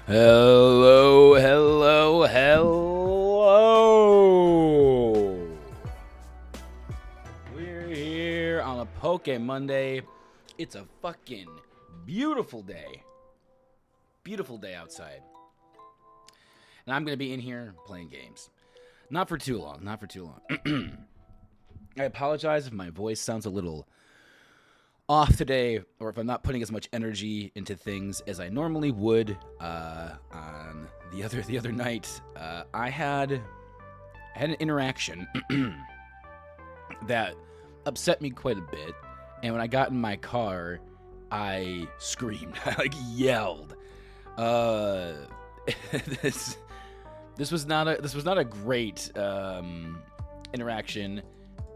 Hello, hello, hello. We're here on a PokéMonday. It's a fucking beautiful day. Beautiful day outside. And I'm going to be in here playing games. Not for too long, I apologize if my voice sounds a little off today, or if I'm not putting as much energy into things as I normally would. On the other night, I had an interaction that upset me quite a bit, and when I got in my car, I screamed. I yelled. This was not a great interaction,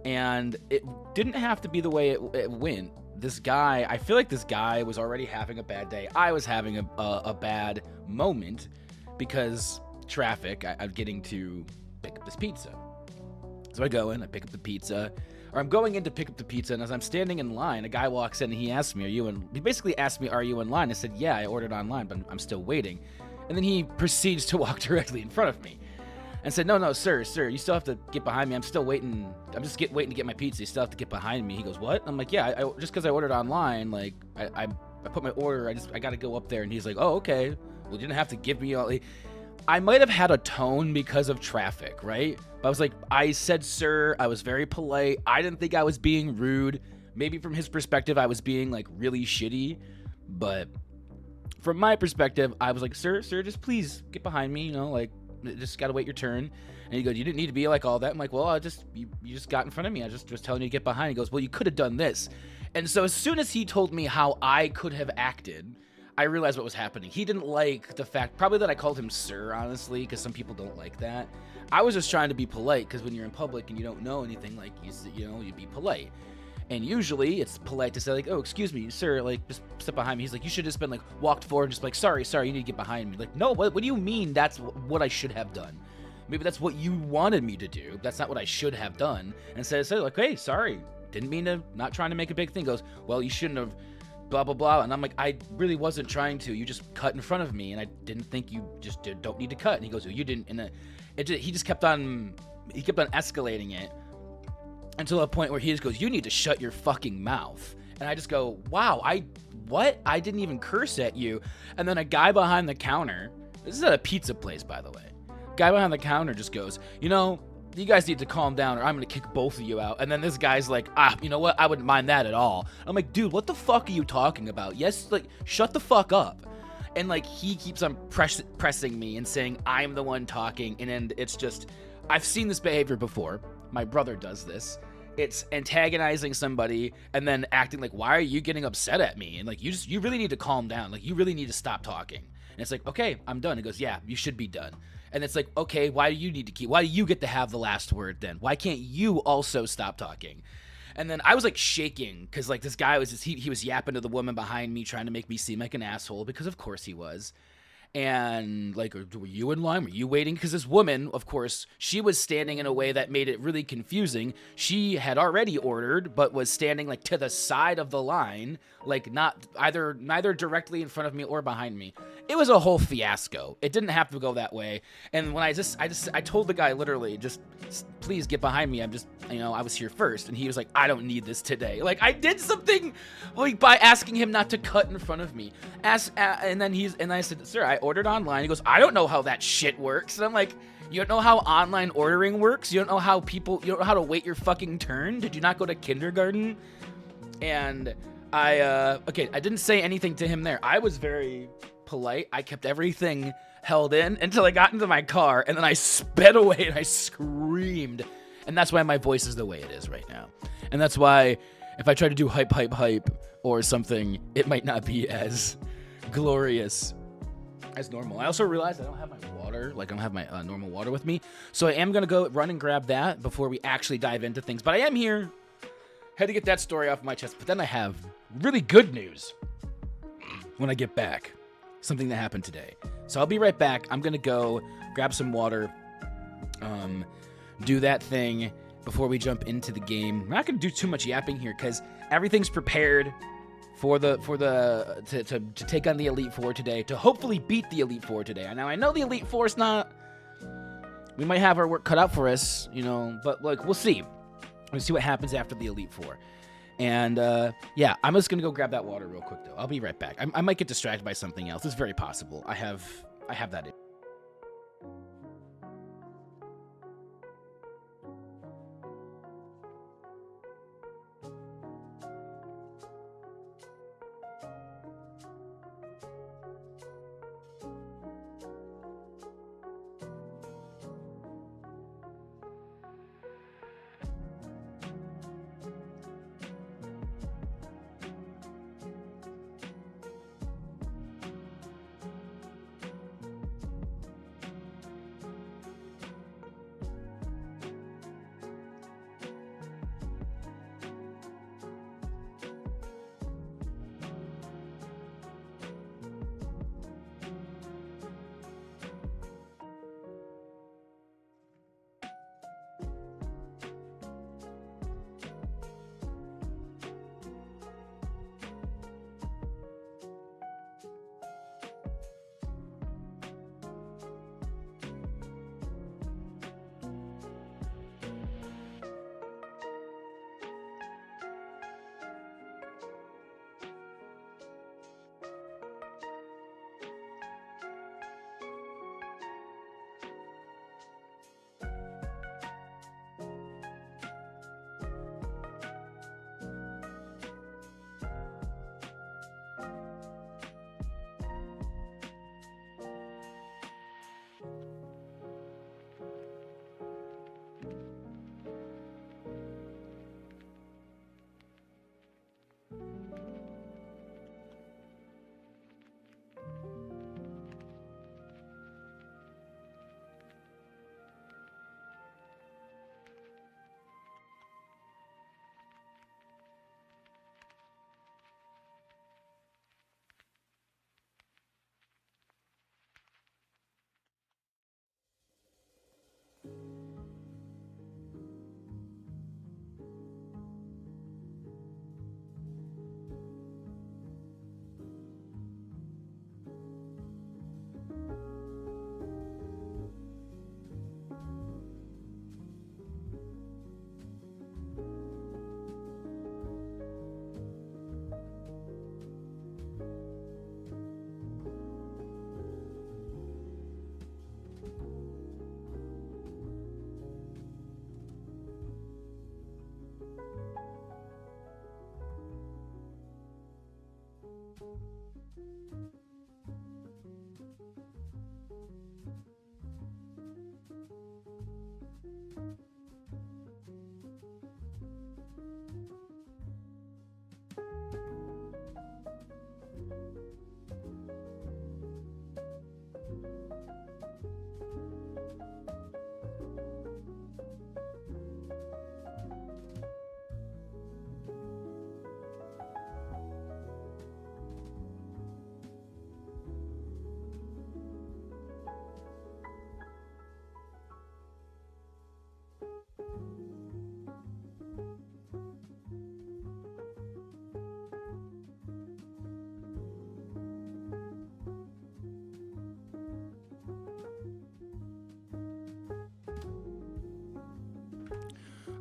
and it didn't have to be the way it went. I feel like this guy was already having a bad day. I was having a bad moment because traffic. I'm getting to pick up this pizza. So I go in, I pick up the pizza, or I'm going in to pick up the pizza, and as I'm standing in line, a guy walks in and he asks me, he basically asked me, are you in line? I said, yeah, I ordered online, but I'm still waiting. And then he proceeds to walk directly in front of me and said, no, sir, you still have to get behind me. I'm still waiting. I'm just waiting to get my pizza. You still have to get behind me. He goes, what? I'm like, yeah, just because I ordered online, like, I put my order. I got to go up there. And he's like, oh, okay. Well, you didn't have to give me all. I might have had a tone because of traffic, right? But I was like, I said, sir, I was very polite. I didn't think I was being rude. Maybe from his perspective, I was being, like, really shitty. But from my perspective, I was like, sir, just please get behind me, just gotta wait your turn. And he goes, you didn't need to be like all that. I'm like, well, you just got in front of me. I just was telling you to get behind. He goes, well, you could have done this. And so as soon as he told me how I could have acted, I realized what was happening. He didn't like the fact, probably that I called him sir, honestly, because some people don't like that. I was just trying to be polite, because when you're in public and you don't know anything, like, you be polite. And usually it's polite to say, like, oh, excuse me, sir, like, just step behind me. He's like, you should have just been, like, walked forward and just like, sorry, you need to get behind me. Like, no, what do you mean that's what I should have done? Maybe that's what you wanted me to do. That's not what I should have done. And said, like, hey, sorry, didn't mean to, not trying to make a big thing. He goes, well, you shouldn't have, blah, blah, blah. And I'm like, I really wasn't trying to. You just cut in front of me, and I didn't think you just don't need to cut. And he goes, well, you didn't. And he kept on escalating it. Until a point where he just goes, you need to shut your fucking mouth. And I just go, wow, what? I didn't even curse at you. And then a guy behind the counter, this is at a pizza place, by the way. Guy behind the counter just goes, you guys need to calm down or I'm going to kick both of you out. And then this guy's like, you know what? I wouldn't mind that at all. I'm like, dude, what the fuck are you talking about? Yes, like, shut the fuck up. And, like, he keeps on pressing me and saying I'm the one talking. And then it's just, I've seen this behavior before. My brother does this. It's antagonizing somebody and then acting like, why are you getting upset at me? And, like, you really need to calm down. Like, you really need to stop talking. And it's like, okay, I'm done. He goes, yeah, you should be done. And it's like, okay, why do you get to have the last word then? Why can't you also stop talking? And then I was, like, shaking because, like, this guy was he was yapping to the woman behind me, trying to make me seem like an asshole, because of course he was. And, like, were you in line? Were you waiting? Because this woman, of course, she was standing in a way that made it really confusing. She had already ordered, but was standing, like, to the side of the line, like, neither directly in front of me or behind me. It was a whole fiasco. It didn't have to go that way. And when I told the guy literally, just please get behind me. I'm just, I was here first. And he was like, I don't need this today. Like, I did something, like, by asking him not to cut in front of me. And I said, sir, I ordered online. He goes, I don't know how that shit works. And I'm like, you don't know how online ordering works? You don't know how to wait your fucking turn? Did you not go to kindergarten? And I didn't say anything to him there. I was very polite. I kept everything held in until I got into my car, and then I sped away and I screamed. And that's why my voice is the way it is right now. And that's why if I try to do hype or something, it might not be as glorious as normal. I also realized I don't have my water, like I don't have my normal water with me. So I am going to go run and grab that before we actually dive into things. But I am here. Had to get that story off my chest. But then I have really good news when I get back. Something that happened today. So I'll be right back. I'm going to go grab some water, do that thing before we jump into the game. We're not going to do too much yapping here because everything's prepared to take on the Elite Four today, to hopefully beat the Elite Four today. Now I know the Elite Four's not. We might have our work cut out for us, but like we'll see. We'll see what happens after the Elite Four. And yeah, I'm just gonna go grab that water real quick though. I'll be right back. I might get distracted by something else. It's very possible. I have that in.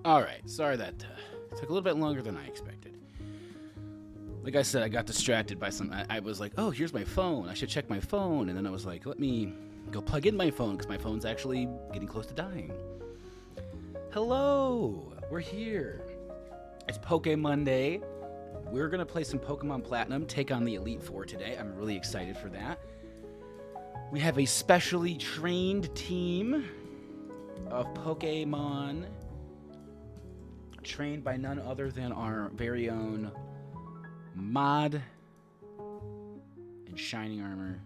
All right, sorry that took a little bit longer than I expected. Like I said, I got distracted by I was like, oh, here's my phone. I should check my phone. And then I was like, let me go plug in my phone because my phone's actually getting close to dying. Hello, we're here. It's PokéMonday. We're going to play some Pokemon Platinum, take on the Elite Four today. I'm really excited for that. We have a specially trained team of Pokemon trained by none other than our very own Mod in Shining Armor,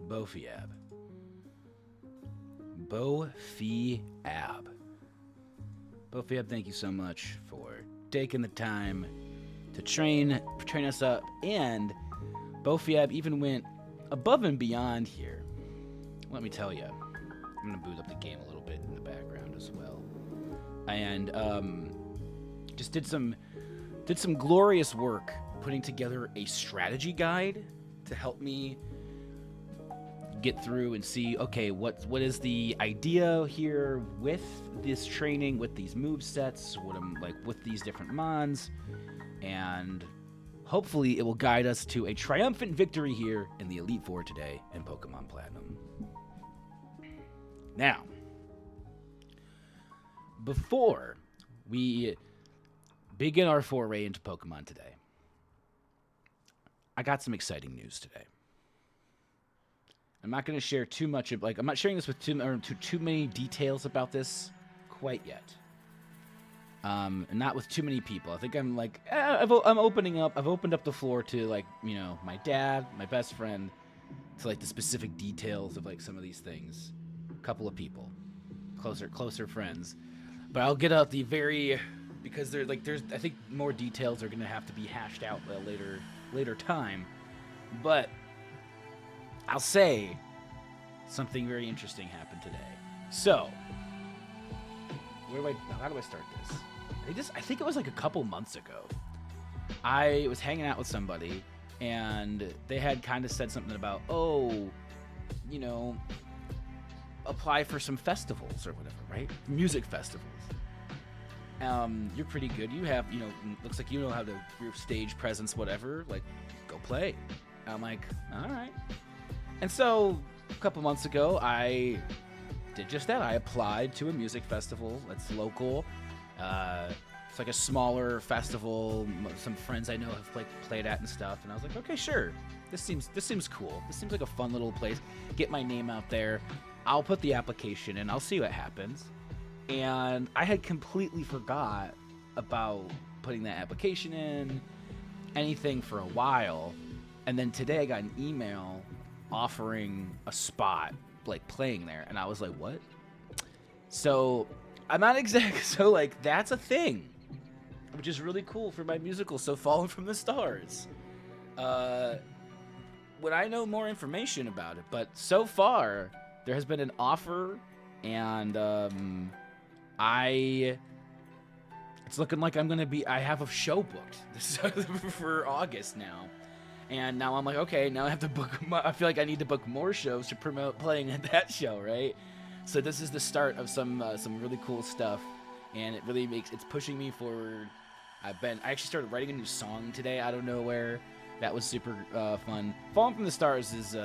Bofiab. Bofiab, thank you so much for taking the time to train us up, and Bofiab even went above and beyond here. Let me tell you, I'm gonna boot up the game a little bit in the background as well, and just did some glorious work putting together a strategy guide to help me get through and see, okay, what is the idea here with this training, with these move sets, what I'm like with these different mons, and hopefully it will guide us to a triumphant victory here in the Elite Four today in Pokemon Platinum. Now, before we begin our foray into Pokemon today, I got some exciting news today. I'm not going to share too much of, I'm not sharing this with too many details about this quite yet. And not with too many people. I think I'm I'm opening up. I've opened up the floor to my dad, my best friend, to the specific details of some of these things. A couple of people, closer friends. But I'll get out because there's I think more details are going to have to be hashed out at a later time. But I'll say something very interesting happened today. So, how do I start this? I think it was a couple months ago. I was hanging out with somebody, and they had kind of said something about, apply for some festivals or whatever, right? Music festivals. You're pretty good. You have, looks like you know how to your stage presence, whatever. Go play. I'm like, all right. And so, a couple months ago, I did just that. I applied to a music festival that's local. It's a smaller festival. Some friends I know have played at and stuff. And I was like, okay, sure. This seems cool. This seems like a fun little place. Get my name out there. I'll put the application in. I'll see what happens. And I had completely forgot about putting that application in, anything for a while. And then today I got an email offering a spot, playing there. And I was like, what? So I'm not exactly, so that's a thing, which is really cool for my musical, So Fallen from the Stars. When I know more information about it, but so far there has been an offer, and it's looking like I have a show booked for August now. And now I'm like, okay, now I have to I feel like I need to book more shows to promote playing at that show, right? So this is the start of some really cool stuff, and it really it's pushing me forward. I actually started writing a new song today out of nowhere. That was super fun. Fallen from the Stars is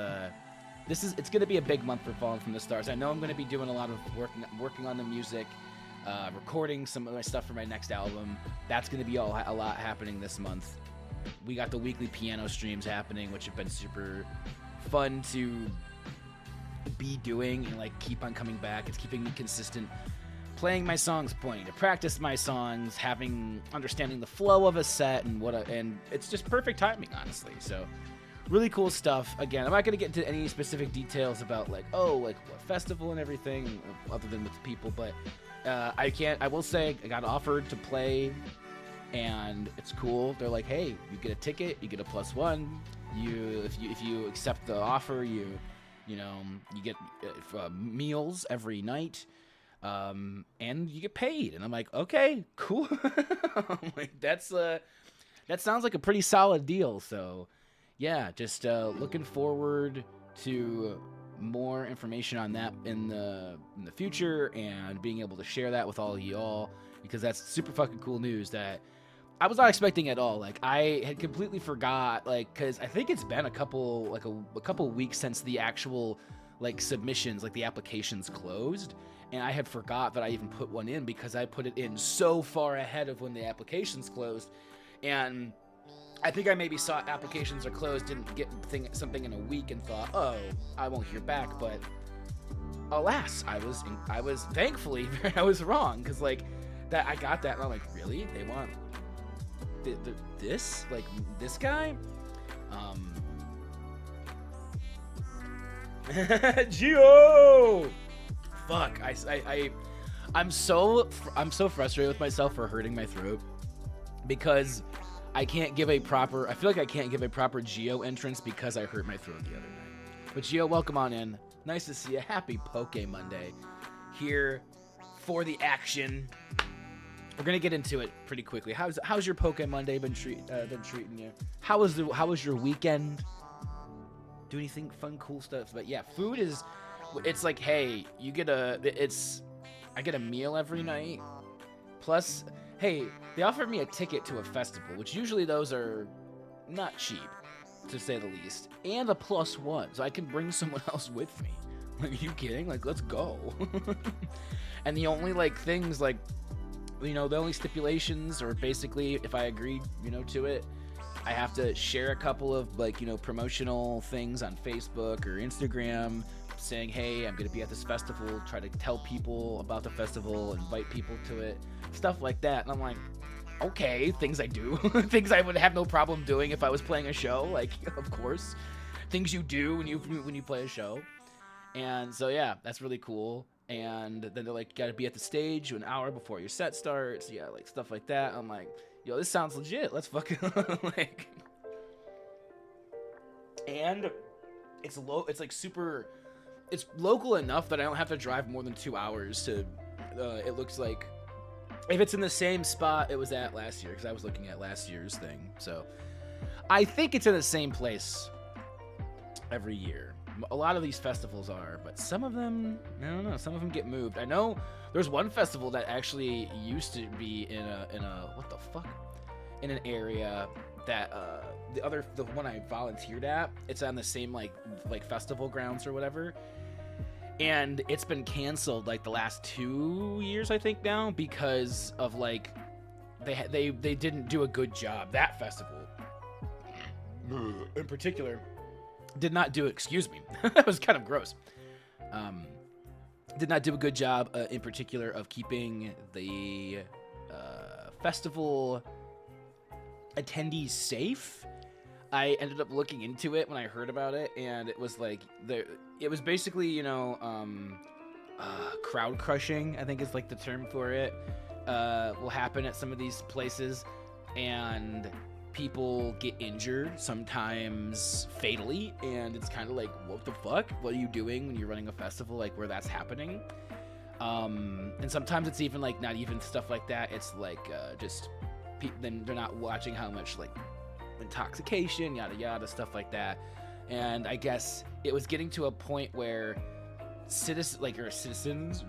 it's going to be a big month for Fallen from the Stars. I know I'm going to be doing a lot of working on the music, recording some of my stuff for my next album. That's going to be a lot happening this month. We got the weekly piano streams happening, which have been super fun to be doing and keep on coming back. It's keeping me consistent, playing my songs, pointing to practice my songs, understanding the flow of a set, and it's just perfect timing, honestly. So really cool stuff. Again, I'm not going to get into any specific details about what festival and everything other than with people, but I will say I got offered to play, and it's cool. They're like, hey, you get a ticket, you get a +1. If you accept the offer, you get meals every night, and you get paid. And I'm like, okay, cool. That sounds like a pretty solid deal. So yeah, just looking forward to more information on that in the future, and being able to share that with all of y'all, because that's super fucking cool news that I was not expecting at all. I had completely forgot, because I think it's been a couple weeks since the actual submissions, the applications closed, and I had forgot that I even put one in, because I put it in so far ahead of when the applications closed. And I think I maybe saw applications are closed, didn't get something in a week, and thought, oh, I won't hear back. But alas, I was thankfully I was wrong, because that I got that, and I'm like, really? They want this guy? Gio! Fuck! I'm so frustrated with myself for hurting my throat, because I can't give a proper. I feel like I can't give a proper Gio entrance because I hurt my throat the other night. But Gio, welcome on in. Nice to see you. Happy PokéMonday. Here for the action. we're gonna get into it pretty quickly. How's your PokéMonday been treating you? How was your weekend? Do anything fun, cool stuff? But yeah, food is. It's like, hey, I get a meal every night. Plus, hey, they offered me a ticket to a festival, which usually those are not cheap, to say the least, and a +1, so I can bring someone else with me. Like, are you kidding? Like, let's go. And the only things the only stipulations are basically, if I agree, to it, I have to share a couple of promotional things on Facebook or Instagram saying, hey, I'm gonna be at this festival, try to tell people about the festival, invite people to it, stuff like that. And I'm like, okay, things I do. Things I would have no problem doing if I was playing a show, of course. Things you do when you play a show. And so yeah, that's really cool. And then they're like, you gotta be at the stage an hour before your set starts. Yeah, stuff like that. I'm like, yo, this sounds legit. Let's fucking and it's super. It's local enough that I don't have to drive more than 2 hours to. It looks like if it's in the same spot it was at last year, because I was looking at last year's thing. So I think it's in the same place every year. A lot of these festivals are, but some of them, I don't know. Some of them get moved. I know there's one festival that actually used to be in a what the fuck, in an area that the one I volunteered at. It's on the same like festival grounds or whatever, and it's been canceled the last 2 years I think now because of they didn't do a good job. That festival in particular did not do, excuse me, that was kind of gross. Did not do a good job in particular of keeping the festival attendees safe. I ended up looking into it when I heard about it, and it was it was basically crowd crushing, I think is the term for it, will happen at some of these places, and people get injured, sometimes fatally, and it's kind of what the fuck? What are you doing when you're running a festival where that's happening? And sometimes it's even not even stuff like that. It's just then they're not watching how much intoxication, yada yada, stuff like that. And I guess it was getting to a point where citizens,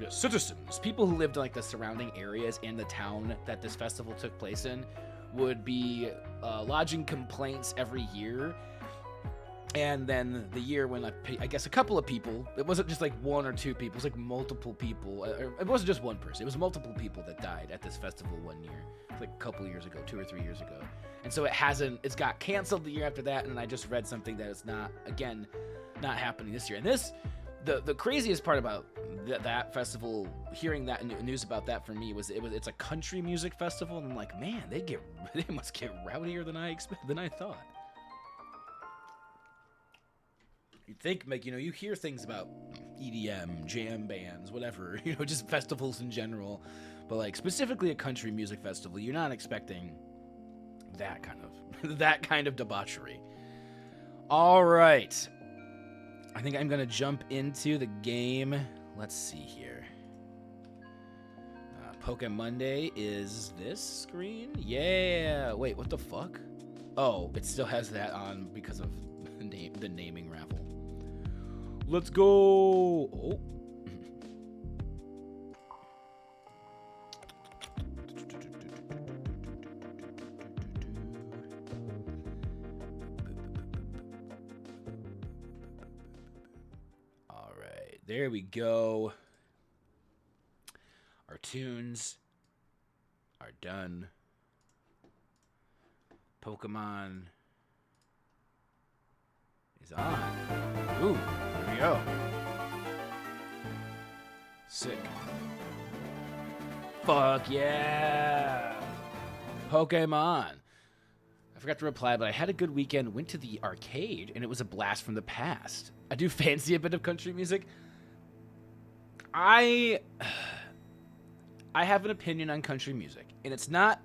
people who lived in the surrounding areas in the town that this festival took place in, would be lodging complaints every year. And then the year when I guess a couple of people, it wasn't just one or two people, it was multiple people, it wasn't just one person, it was multiple people that died at this festival one year, a couple years ago, 2 or 3 years ago. And so it's got canceled the year after that, and I just read something that it's not happening this year. And the craziest part about that festival, hearing that news about that for me, it's a country music festival, and I'm like, man, they must get rowdier than I thought. You'd think you hear things about EDM, jam bands, whatever, just festivals in general, but specifically a country music festival, you're not expecting that kind of debauchery. All right. I think I'm going to jump into the game. Let's see here. PokéMonday is this screen? Yeah. Wait, what the fuck? Oh, it still has that on because of the naming raffle. Let's go. Oh. There we go. Our tunes are done. Pokemon is on. Ooh, here we go. Sick. Fuck yeah. Pokemon. I forgot to reply, but I had a good weekend, went to the arcade, and it was a blast from the past. I do fancy a bit of country music. I have an opinion on country music, and it's not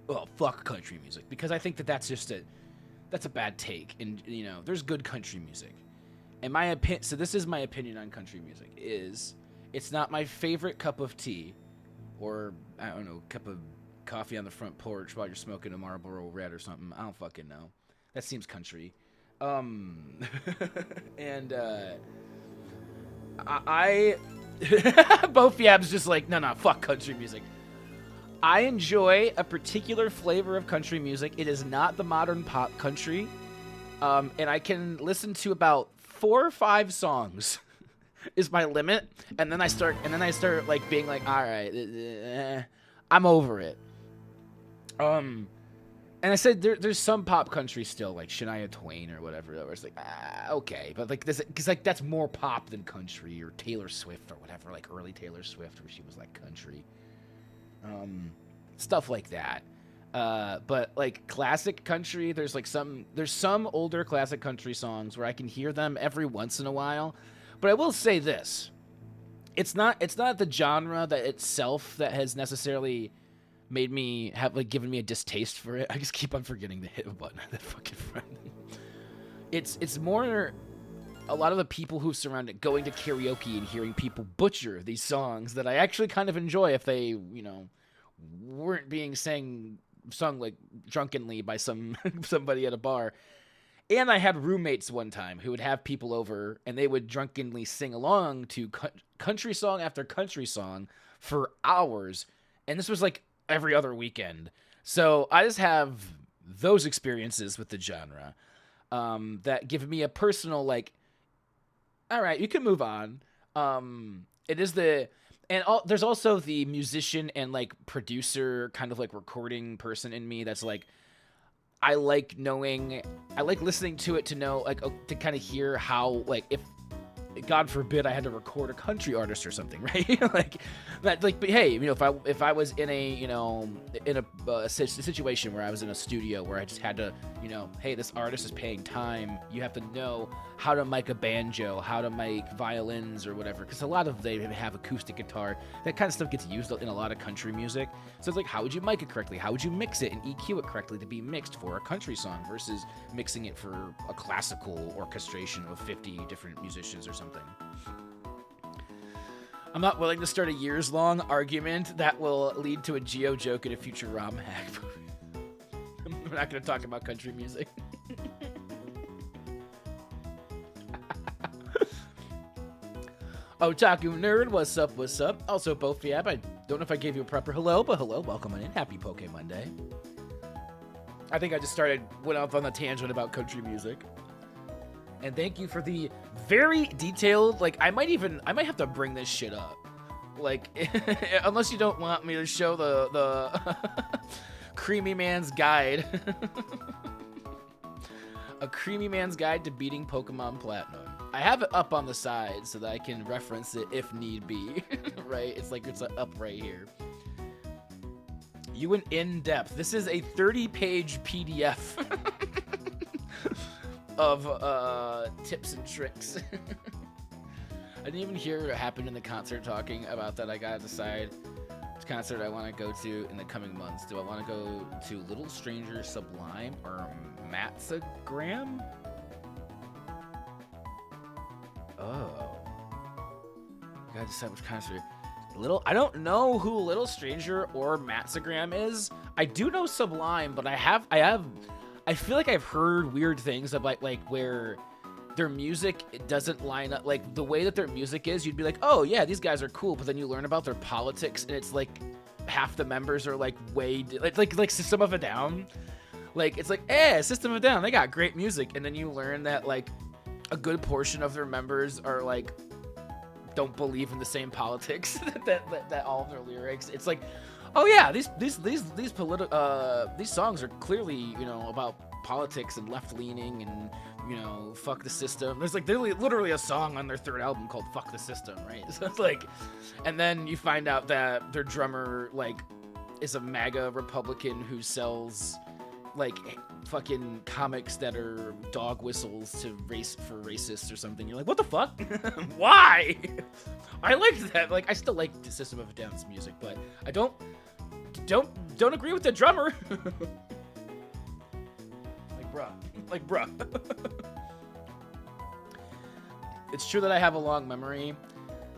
oh fuck country music, because I think that's a bad take, and there's good country music. And my opinion, so this is my opinion on country music, is it's not my favorite cup of tea or I don't know, cup of coffee on the front porch while you're smoking a Marlboro Red or something. I don't fucking know. That seems country. And I both Yab's just like, no, fuck country music. I enjoy a particular flavor of country music. It is not the modern pop country. And I can listen to about 4 or 5 songs is my limit. And then I start like being like, all right, I'm over it. And I said there's some pop country still, like Shania Twain or whatever. Where it's like, okay, but like this, because like that's more pop than country, or Taylor Swift or whatever, like early Taylor Swift where she was like country, stuff like that. But like classic country, there's some older classic country songs where I can hear them every once in a while. But I will say this: it's not the genre that itself that has necessarily made me have like given me a distaste for it. I just keep on forgetting to hit a button on that fucking friend. It's more a lot of the people who surround it going to karaoke and hearing people butcher these songs that I actually kind of enjoy if they, weren't being sung like drunkenly by somebody at a bar. And I had roommates one time who would have people over and they would drunkenly sing along to country song after country song for hours. And this was like every other weekend. So I just have those experiences with the genre that give me a personal like, all right, you can move on. It is there's also the musician and like producer kind of like recording person in me that's like, I like listening to it to know like to kind of hear how like if God forbid I had to record a country artist or something, right? like that, like, but hey, if I was in a situation where I was in a studio where I just had to, hey, this artist is paying time. You have to know how to mic a banjo, how to mic violins or whatever, because a lot of they have acoustic guitar. That kind of stuff gets used in a lot of country music. So it's like, how would you mic it correctly? How would you mix it and EQ it correctly to be mixed for a country song versus mixing it for a classical orchestration of 50 different musicians or something? I'm not willing to start a years-long argument that will lead to a Geo joke in a future ROM hack. We're not going to talk about country music. Otaku Nerd, what's up, what's up? Also, Bofiab, I don't know if I gave you a proper hello, but hello, welcome on in. Happy PokéMonday. I think I just went off on a tangent about country music. And thank you for the very detailed, like, I might have to bring this shit up. Like, unless you don't want me to show the Creamy Man's Guide. A Creamy Man's Guide to Beating Pokemon Platinum. I have it up on the side so that I can reference it if need be, right? It's up right here. You went in depth. This is a 30-page PDF of tips and tricks. I didn't even hear what happened in the concert talking about that. I gotta decide which concert I want to go to in the coming months. Do I want to go to Little Stranger Sublime or Matzagram? Oh. I gotta decide which concert. I don't know who Little Stranger or Matzagram is. I do know Sublime, but I feel like I've heard weird things about like where their music doesn't line up. Like the way that their music is, you'd be like, oh yeah, these guys are cool, but then you learn about their politics and it's like half the members are like like System of a Down. Like it's like, System of a Down, they got great music, and then you learn that like a good portion of their members are like don't believe in the same politics that all of their lyrics. It's like, oh yeah, these songs are clearly, about politics and left leaning and, fuck the system. There's like literally a song on their third album called Fuck the System, right? So it's like, and then you find out that their drummer like is a MAGA Republican who sells like fucking comics that are dog whistles to for racists or something. You're like, what the fuck? Why? I liked that. Like, I still like the System of a Down's music, but I don't agree with the drummer. Like, bruh. It's true that I have a long memory.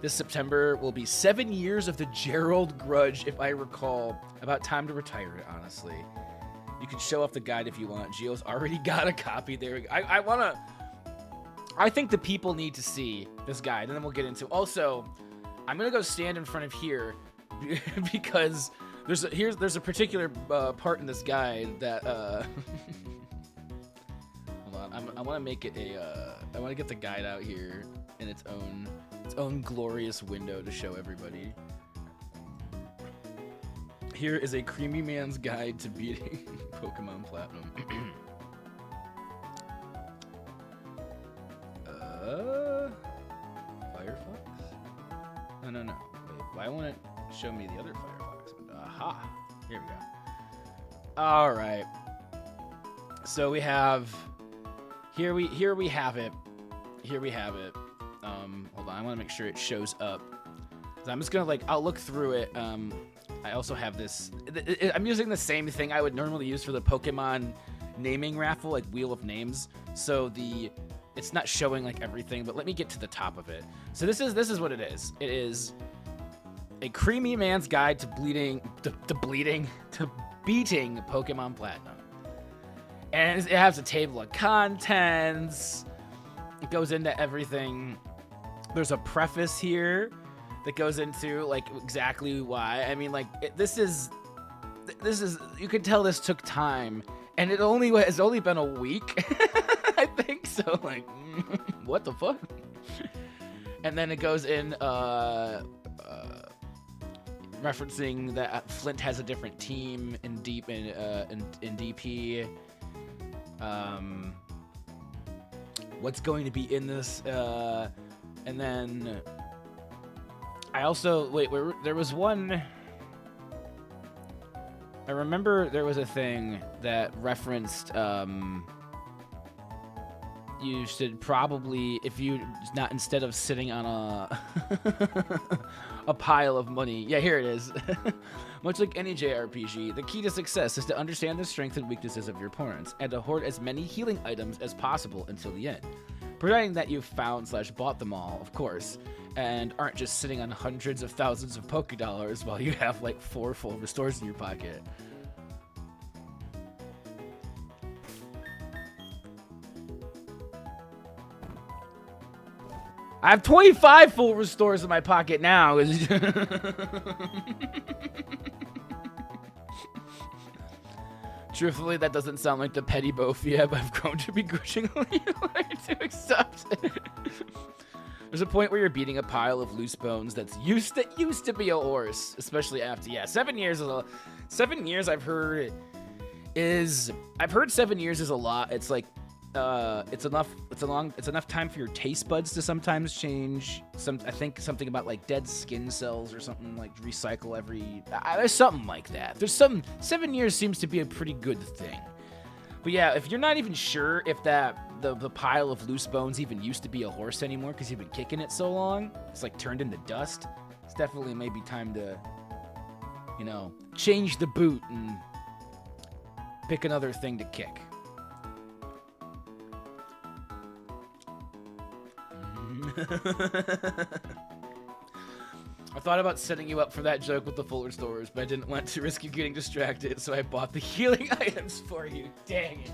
This September will be 7 years of the Gerald grudge, if I recall. About time to retire it, honestly. You can show off the guide if you want. Gio's already got a copy. There we go. I think the people need to see this guide, and then we'll get into it. Also, I'm gonna go stand in front of here because there's a particular part in this guide that hold on. I want to make it I want to get the guide out here in its own glorious window to show everybody. Here is a creamy man's guide to beating Pokemon Platinum. Firefox? No. Wait, why won't it show me the other Firefox? Aha! Here we go. All right. So we have here we have it. Here we have it. Hold on. I want to make sure it shows up. So I'm just gonna I'll look through it. I also have this. I'm using the same thing I would normally use for the Pokemon naming raffle, like Wheel of Names. So it's not showing everything, but let me get to the top of it. So this is what it is. It is a creamy man's guide to beating Pokemon Platinum. And it has a table of contents. It goes into everything. There's a preface here that goes into exactly why. I mean, this is you can tell this took time, and it has only been a week. I think so. What the fuck? And then it goes in referencing that Flint has a different team in DP. What's going to be in this? And then I also there was one. I remember there was a thing that referenced. You should probably, if you not instead of sitting on a pile of money. Yeah, here it is. Much like any JRPG, the key to success is to understand the strengths and weaknesses of your opponents and to hoard as many healing items as possible until the end. Providing that you've found/bought them all, of course, and aren't just sitting on hundreds of thousands of Pokédollars while you have 4 full restores in your pocket. I have 25 full restores in my pocket now. Truthfully, that doesn't sound like the petty Bofia, but I've grown to be grudgingly learned to accept it. There's a point where you're beating a pile of loose bones that's used to be a horse, especially after 7 years is 7 years. I've heard 7 years is a lot. It's it's enough time for your taste buds to sometimes change. I think something about dead skin cells or something, recycle every. There's something like that. 7 years seems to be a pretty good thing. But yeah, if you're not even sure if the pile of loose bones even used to be a horse anymore because you've been kicking it so long, it's turned into dust. It's definitely maybe time to, change the boot and pick another thing to kick. I thought about setting you up for that joke with the full restores, but I didn't want to risk you getting distracted, so I bought the healing items for you. Dang it.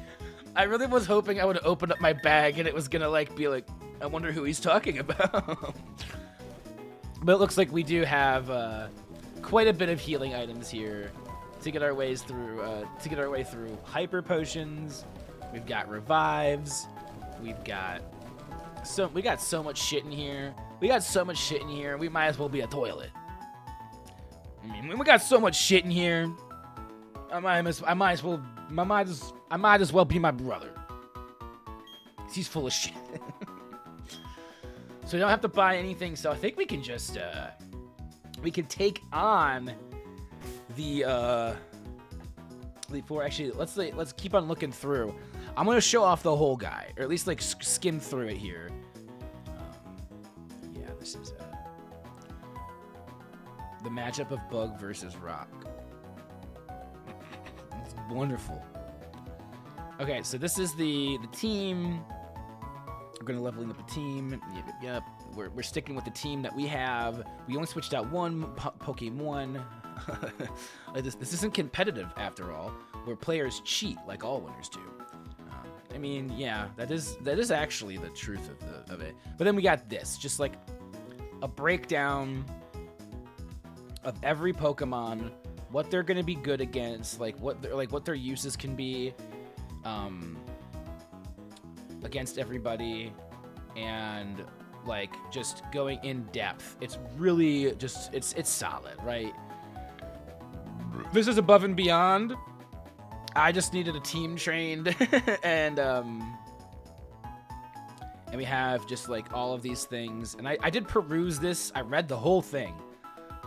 I really was hoping I would open up my bag and it was gonna be I wonder who he's talking about. But it looks like we do have quite a bit of healing items here to get our way through hyper potions. We've got revives. We got so much shit in here. We might as well be a toilet. I mean, we got so much shit in here. I might as well be my brother. 'Cause he's full of shit. So you don't have to buy anything. So I think we can just we can take on the let's keep on looking through. I'm gonna show off the whole guy, or at least skim through it here. Yeah, this is the matchup of Bug versus Rock. It's wonderful. Okay, so this is the team. We're gonna leveling up the team. Yep. We're sticking with the team that we have. We only switched out one Pokemon. This isn't competitive after all, where players cheat like all winners do. I mean, yeah, that is actually the truth of it. But then we got this, just like a breakdown of every Pokemon, what they're gonna be good against, like what their uses can be, against everybody, and like just going in depth. It's really just it's solid, right? This is above and beyond. I just needed a team trained and we have just like all of these things, and I did peruse this. I read the whole thing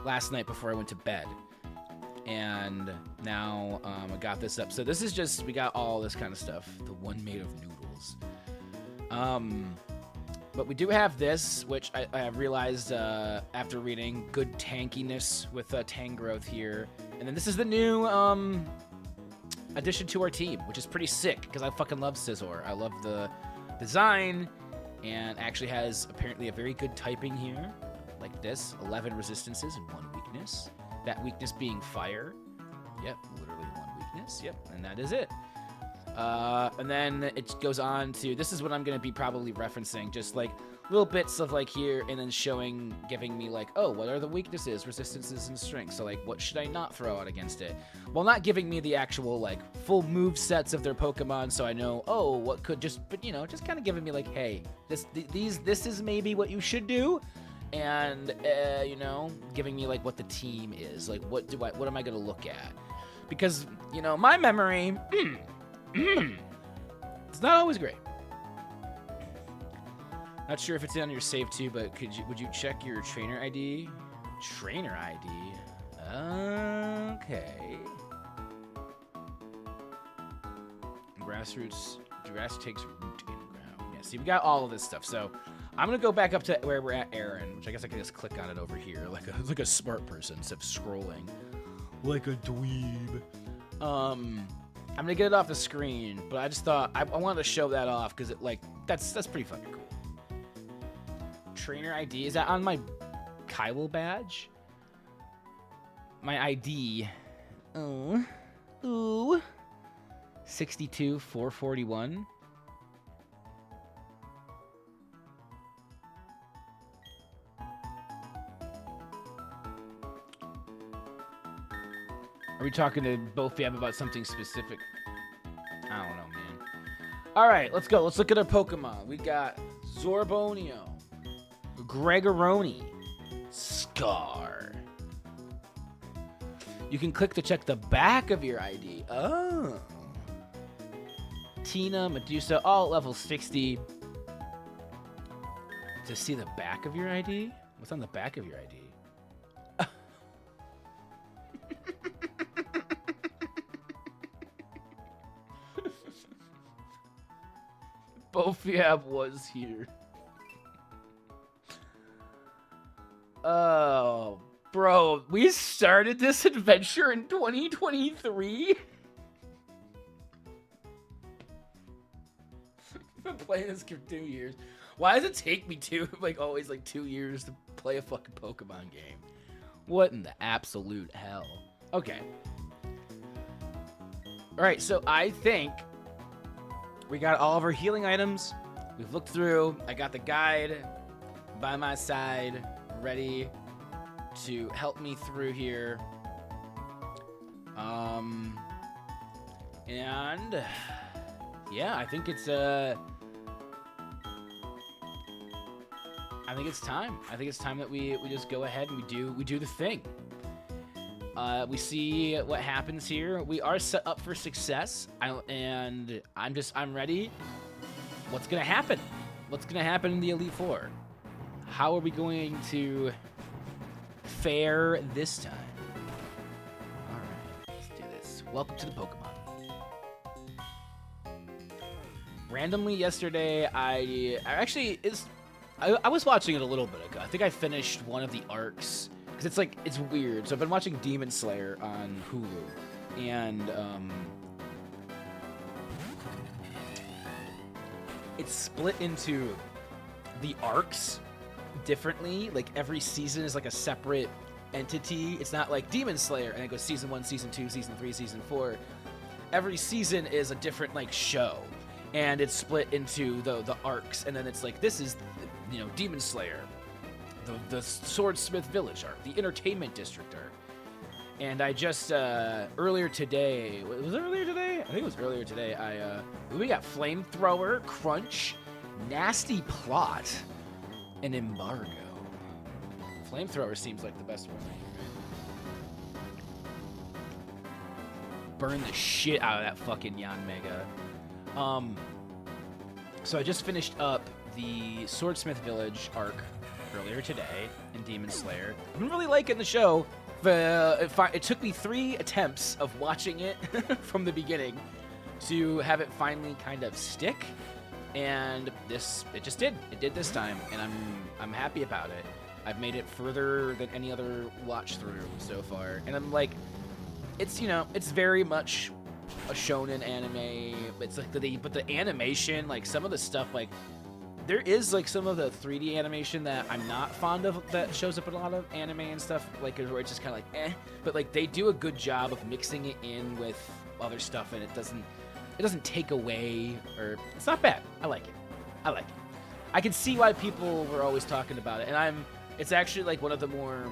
last night before I went to bed, and now I got this up. So this is just, we got all this kind of stuff. The one made of noodles. But we do have this, which I realized after reading, good tankiness with Tangrowth here. And then this is the new addition to our team, which is pretty sick because I fucking love Scizor. I love the design, and actually has apparently a very good typing here, like this, 11 resistances and 1 weakness. That weakness being fire. Yep, literally 1 weakness. Yep, and that is it. And then it goes on to, this is what I'm going to be probably referencing, just like little bits of like here, and then giving me like, oh, what are the weaknesses, resistances, and strengths? So like, what should I not throw out against it? While not giving me the actual like full move sets of their Pokemon, so I know, oh, what could but you know, just kind of giving me like, hey, this is maybe what you should do. And, you know, giving me like what the team is, like what am I going to look at? Because, you know, my memory, it's not always great. Not sure if it's on your save too, but would you check your trainer ID? Trainer ID. Okay. Grass takes root in ground. Yeah, see, we got all of this stuff. So I'm gonna go back up to where we're at, Aaron, which I guess I can just click on it over here, like a smart person instead of scrolling, like a dweeb. I'm gonna get it off the screen, but I just thought I wanted to show that off because it that's pretty fucking cool. Trainer ID, is that on my Kyle badge? My ID. Ooh. 62,441. Are we talking to both Fab about something specific? I don't know, man. All right, let's go. Let's look at our Pokemon. We got Zorbonio, Gregoroni, Scar. You can click to check the back of your ID. Oh. Tina, Medusa, all at level 60. To see the back of your ID? What's on the back of your ID? Bofiab was here. Oh, bro, we started this adventure in 2023? I've been playing this for 2 years. Why does it take me always 2 years to play a fucking Pokemon game? What in the absolute hell? Okay. Alright, so I think we got all of our healing items. We've looked through. I got the guide by my side, ready to help me through here. And yeah, I think it's time. I think it's time that we just go ahead and we do the thing. We see what happens here. We are set up for success, and I'm ready. What's gonna happen? What's gonna happen in the Elite Four? How are we going to fare this time? All right, let's do this. Welcome to the Pokemon. Randomly yesterday, I was watching it a little bit ago. I think I finished one of the arcs. Because it's weird. So I've been watching Demon Slayer on Hulu. And, it's split into the arcs differently. Like every season is like a separate entity. It's not like Demon Slayer and it goes season 1, season 2, season 3, season 4. Every season is a different like show, and it's split into the arcs. And then it's like, this is, you know, Demon Slayer, the Swordsmith Village arc, the Entertainment District arc. And I just earlier today, was it earlier today? I think it was earlier today. We got Flamethrower, Crunch, Nasty Plot, and Embargo. Flamethrower seems like the best one. Burn the shit out of that fucking Yanmega. So I just finished up the Swordsmith Village arc earlier today in Demon Slayer. I'm really liking the show. It took me 3 attempts of watching it from the beginning to have it finally kind of stick, and it just did. It did this time, and I'm happy about it. I've made it further than any other watch through so far, and I'm like, it's, you know, it's very much a shonen anime. It's like but the animation, like some of the stuff, like there is like some of the 3D animation that I'm not fond of that shows up in a lot of anime and stuff, like where it's just kind of like but like they do a good job of mixing it in with other stuff, and it doesn't take away, or it's not bad. I like it. I can see why people were always talking about it, and it's actually like one of the more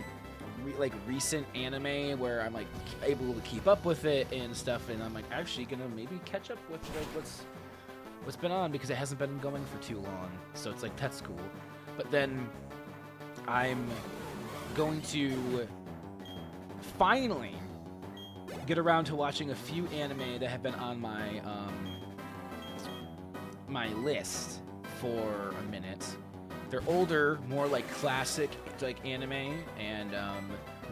recent anime where I'm like able to keep up with it and stuff, and I'm like actually gonna maybe catch up with like what's been on, because it hasn't been going for too long. So it's like, that's cool. But then I'm going to finally get around to watching a few anime that have been on my my list for a minute. They're older, more like classic like anime, and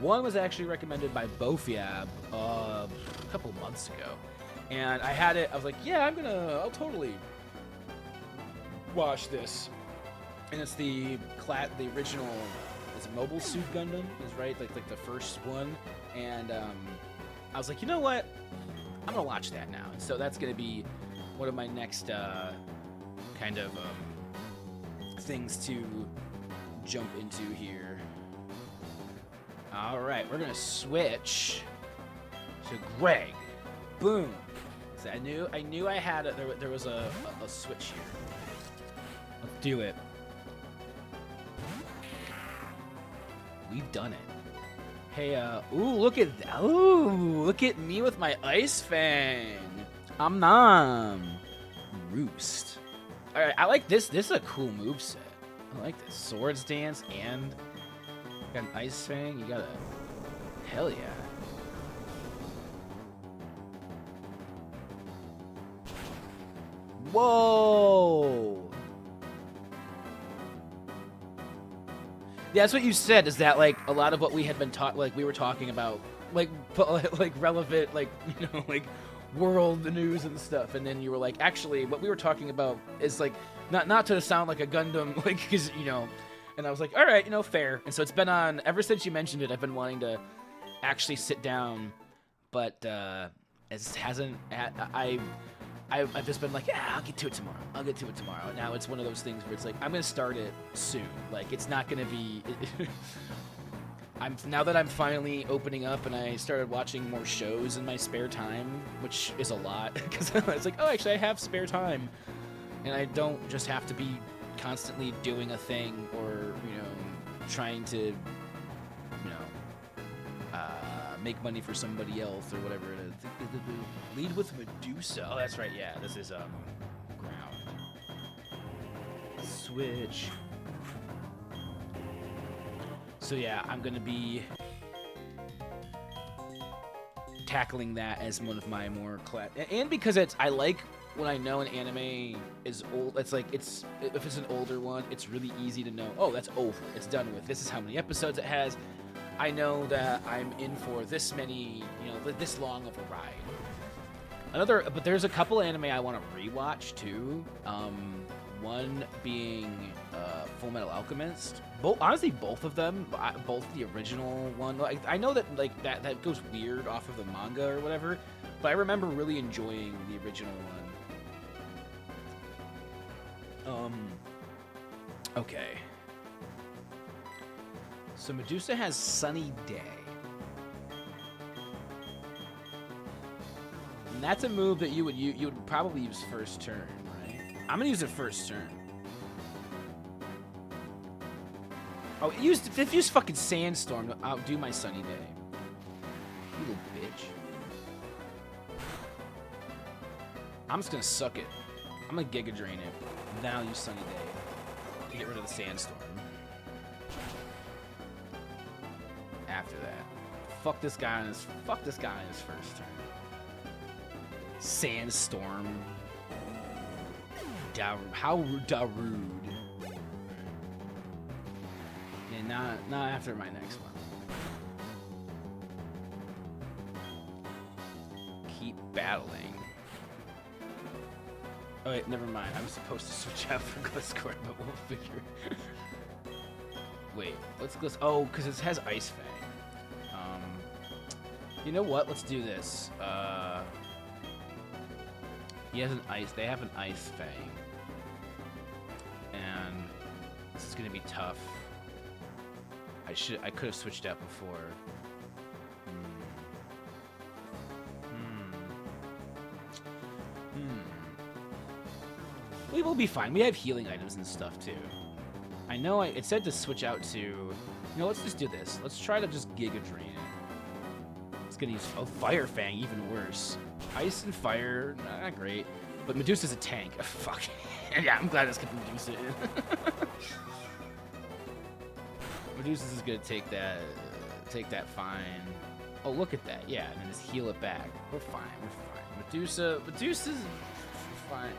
one was actually recommended by Bofiab a couple months ago. And I had it, I was like, yeah, I'll totally watch this. And it's the original, it's Mobile Suit Gundam, is right? Like the first one. And I was like, you know what? I'm gonna watch that now. And so that's gonna be one of my next kind of things to jump into here. All right, we're gonna switch to Greg. Boom. So I knew I had it. There was a switch here. Let's do it. We've done it. Hey, ooh, look at that. Ooh, look at me with my Ice Fang. Nom. Roost. All right, I like this. This is a cool moveset. I like this. Swords Dance and got an Ice Fang. You got a, hell yeah. Whoa! Yeah, that's what you said, is that like a lot of what we had been we were talking about, like relevant, like, you know, like world news and stuff, and then you were like, actually, what we were talking about is like not to sound like a Gundam, like, because, you know, and I was like, all right, you know, fair. And so it's been on ever since you mentioned it. I've been wanting to actually sit down, but it hasn't. I've just been like, yeah, I'll get to it tomorrow. Now it's one of those things where it's like, I'm gonna start it soon. Like, it's not gonna be. Now that I'm finally opening up and I started watching more shows in my spare time, which is a lot, because it's like, oh, actually I have spare time, and I don't just have to be constantly doing a thing or, you know, trying to, you know, make money for somebody else or whatever it is. Lead with Medusa. Oh, that's right. Yeah, this is ground. Switch. So yeah, I'm gonna be tackling that as one of my more and because I like when I know an anime is old. It's like, if it's an older one, it's really easy to know, oh, that's over, it's done with, this is how many episodes it has. I know that I'm in for this many, you know, this long of a ride. But there's a couple anime I want to rewatch too. One being Full Metal Alchemist. Honestly, both of them, both the original one. Like, I know that like that goes weird off of the manga or whatever, but I remember really enjoying the original one. Okay. So Medusa has Sunny Day. And that's a move that you would probably use first turn, right? I'm gonna use it first turn. Oh, if use fucking Sandstorm to outdo my Sunny Day. You little bitch. I'm just gonna suck it. I'm gonna Giga Drain it. Then I'll use Sunny Day to get rid of the Sandstorm. After that, fuck this guy on his first turn. Sandstorm. How rude. And not after my next one. Keep battling. Oh wait, never mind. I was supposed to switch out for Gliscor, but we'll figure. Wait, let's go. Oh, because it has Ice Fang. You know what? Let's do this. He has an ice. They have an Ice Fang, and this is gonna be tough. I could have switched out before. We will be fine. We have healing items and stuff too. I know it said to switch out to. You know, let's just do this. Let's try to just Giga Drain it. It's gonna use Fire Fang, even worse. Ice and Fire, not great. But Medusa's a tank. Fuck. Yeah, I'm glad it's gonna Medusa in. Medusa's is gonna take that fine. Oh, look at that. Yeah, and then just heal it back. We're fine. Medusa's fine.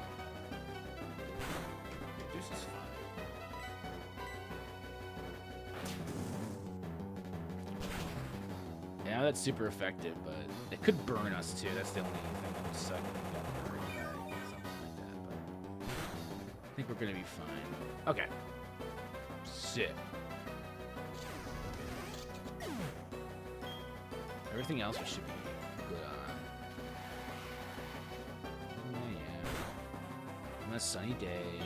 Medusa's fine. Yeah, that's super effective, but it could burn us too. That's the only thing that would suck. We got burned by something like that, but I think we're gonna be fine. Okay. Sit. Everything else we should be good on. Yeah. On a sunny day.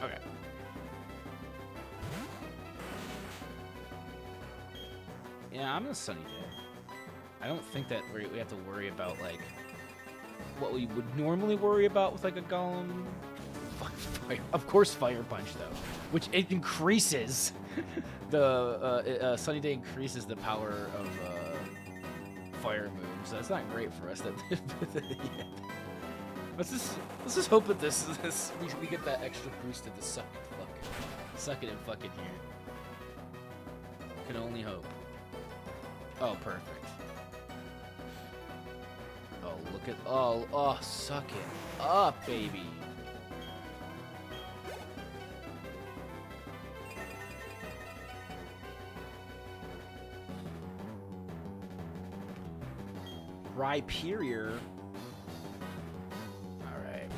Okay. Yeah, I'm on a sunny day. I don't think that we have to worry about, like, what we would normally worry about with, like, a golem. Fire. Of course, Fire Punch, though. Which it increases the Sunny Day increases the power of fire moves. So that's not great for us. Let's just hope that we get that extra boost of the suck it and fuck it here. Can only hope. Oh, perfect. Oh, look at oh, suck it up, baby. Rhyperior. Alright.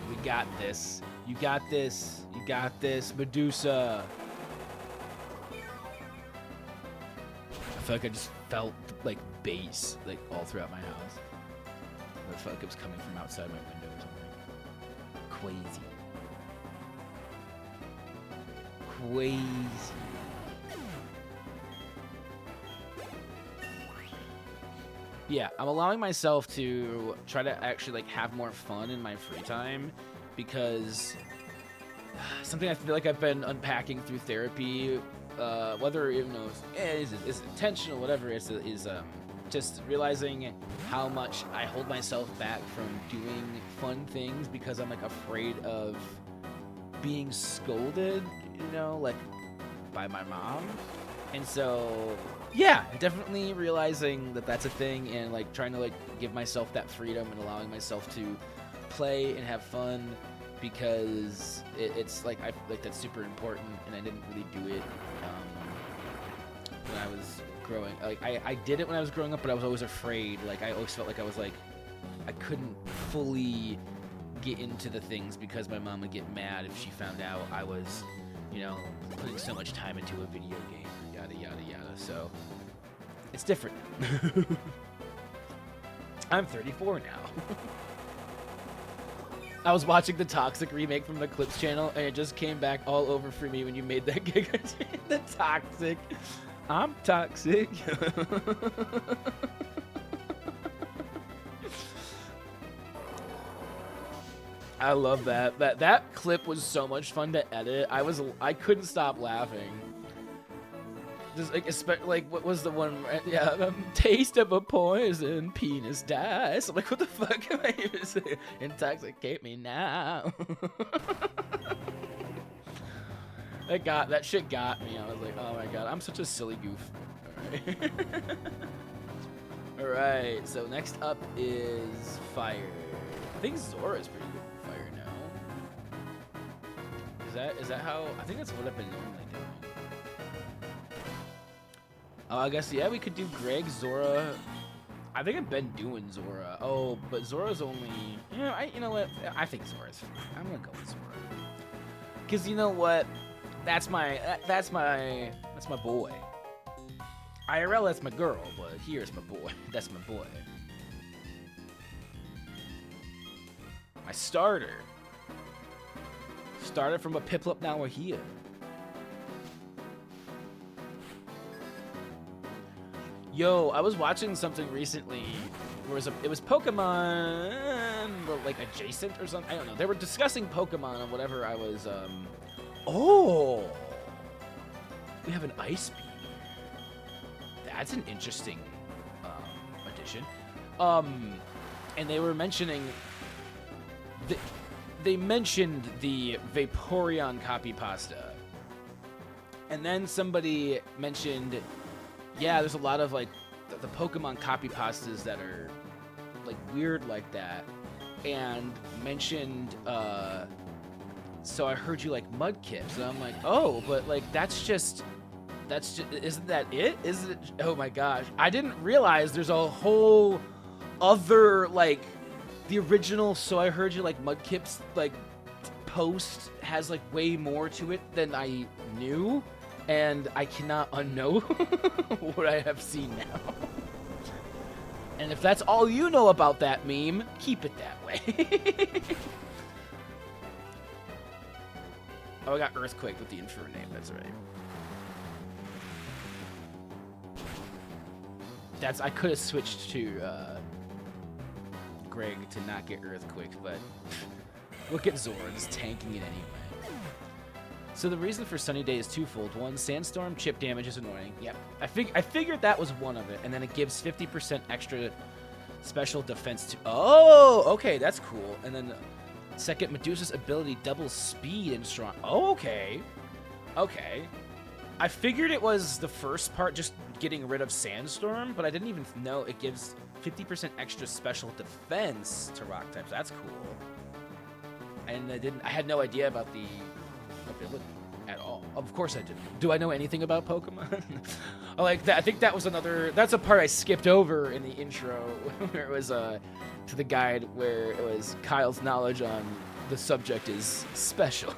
We got this. You got this. You got this, Medusa. I feel like I just felt like bass like all throughout my house. I felt like it was coming from outside my window or something. Crazy. Yeah, I'm allowing myself to try to actually like have more fun in my free time, because something I feel like I've been unpacking through therapy, whether it's intentional, whatever, is just realizing how much I hold myself back from doing fun things because I'm like afraid of being scolded, like by my mom. And so, yeah, definitely realizing that that's a thing, and like trying to like give myself that freedom and allowing myself to play and have fun, because it's like that's super important, and I didn't really do it when I was growing. Like I did it when I was growing up, but I was always afraid. Like I always felt like I couldn't fully get into the things because my mom would get mad if she found out I was, putting so much time into a video game. Yada yada yada. So it's different. I'm 34 now. I was watching the Toxic remake from the Clips channel, and it just came back all over for me when you made that Giga. The Toxic. I'm toxic. I love that. That clip was so much fun to edit. I couldn't stop laughing. Just like what was the one? Yeah, taste of a poison, penis dies. I'm like, what the fuck am I even saying? Intoxicate me now. That shit got me. I was like, oh my god, I'm such a silly goof. All right. So next up is fire. I think Zora's pretty good with fire now. Is that how? I think that's what I've been normally doing. Oh, I guess, yeah, we could do Greg, Zora. I think I've been doing Zora. Oh, but Zora's only... you know what? I think Zora's fine. I'm gonna go with Zora. Because you know what? That's my boy. IRL, that's my girl, but here's my boy. That's my boy. My starter. Started from a Piplup, now we're here. Yo, I was watching something recently where it was Pokemon, like adjacent or something. I don't know. They were discussing Pokemon and whatever I was. Oh, we have an Ice Beam. That's an interesting addition. And they were mentioning they mentioned the Vaporeon copy pasta, and then somebody mentioned. Yeah, there's a lot of, like, the Pokemon copy pastas that are, like, weird like that. And mentioned, so I heard you like Mudkips. And I'm like, oh, but, like, that's just, isn't that it? Isn't it? Oh, my gosh. I didn't realize there's a whole other, like, the original So I Heard You Like Mudkips, like, post has, like, way more to it than I knew. And I cannot unknow what I have seen now. And if that's all you know about that meme, keep it that way. Oh, I got Earthquake with the Inferno name, that's right. I could have switched to Greg to not get Earthquake, but look at Zora just tanking it anyway. So the reason for Sunny Day is twofold. One, Sandstorm chip damage is annoying. Yep. I figured that was one of it. And then it gives 50% extra special defense to... Oh, okay, that's cool. And then second, Medusa's ability doubles speed and strong... Oh, okay. Okay. I figured it was the first part, just getting rid of Sandstorm, but I didn't even know it gives 50% extra special defense to rock types. That's cool. And I had no idea about the... ability at all. Of course I didn't. Do I know anything about Pokemon? I like that. I think that was that's a part I skipped over in the intro where it was to the guide where it was Kyle's knowledge on the subject is special.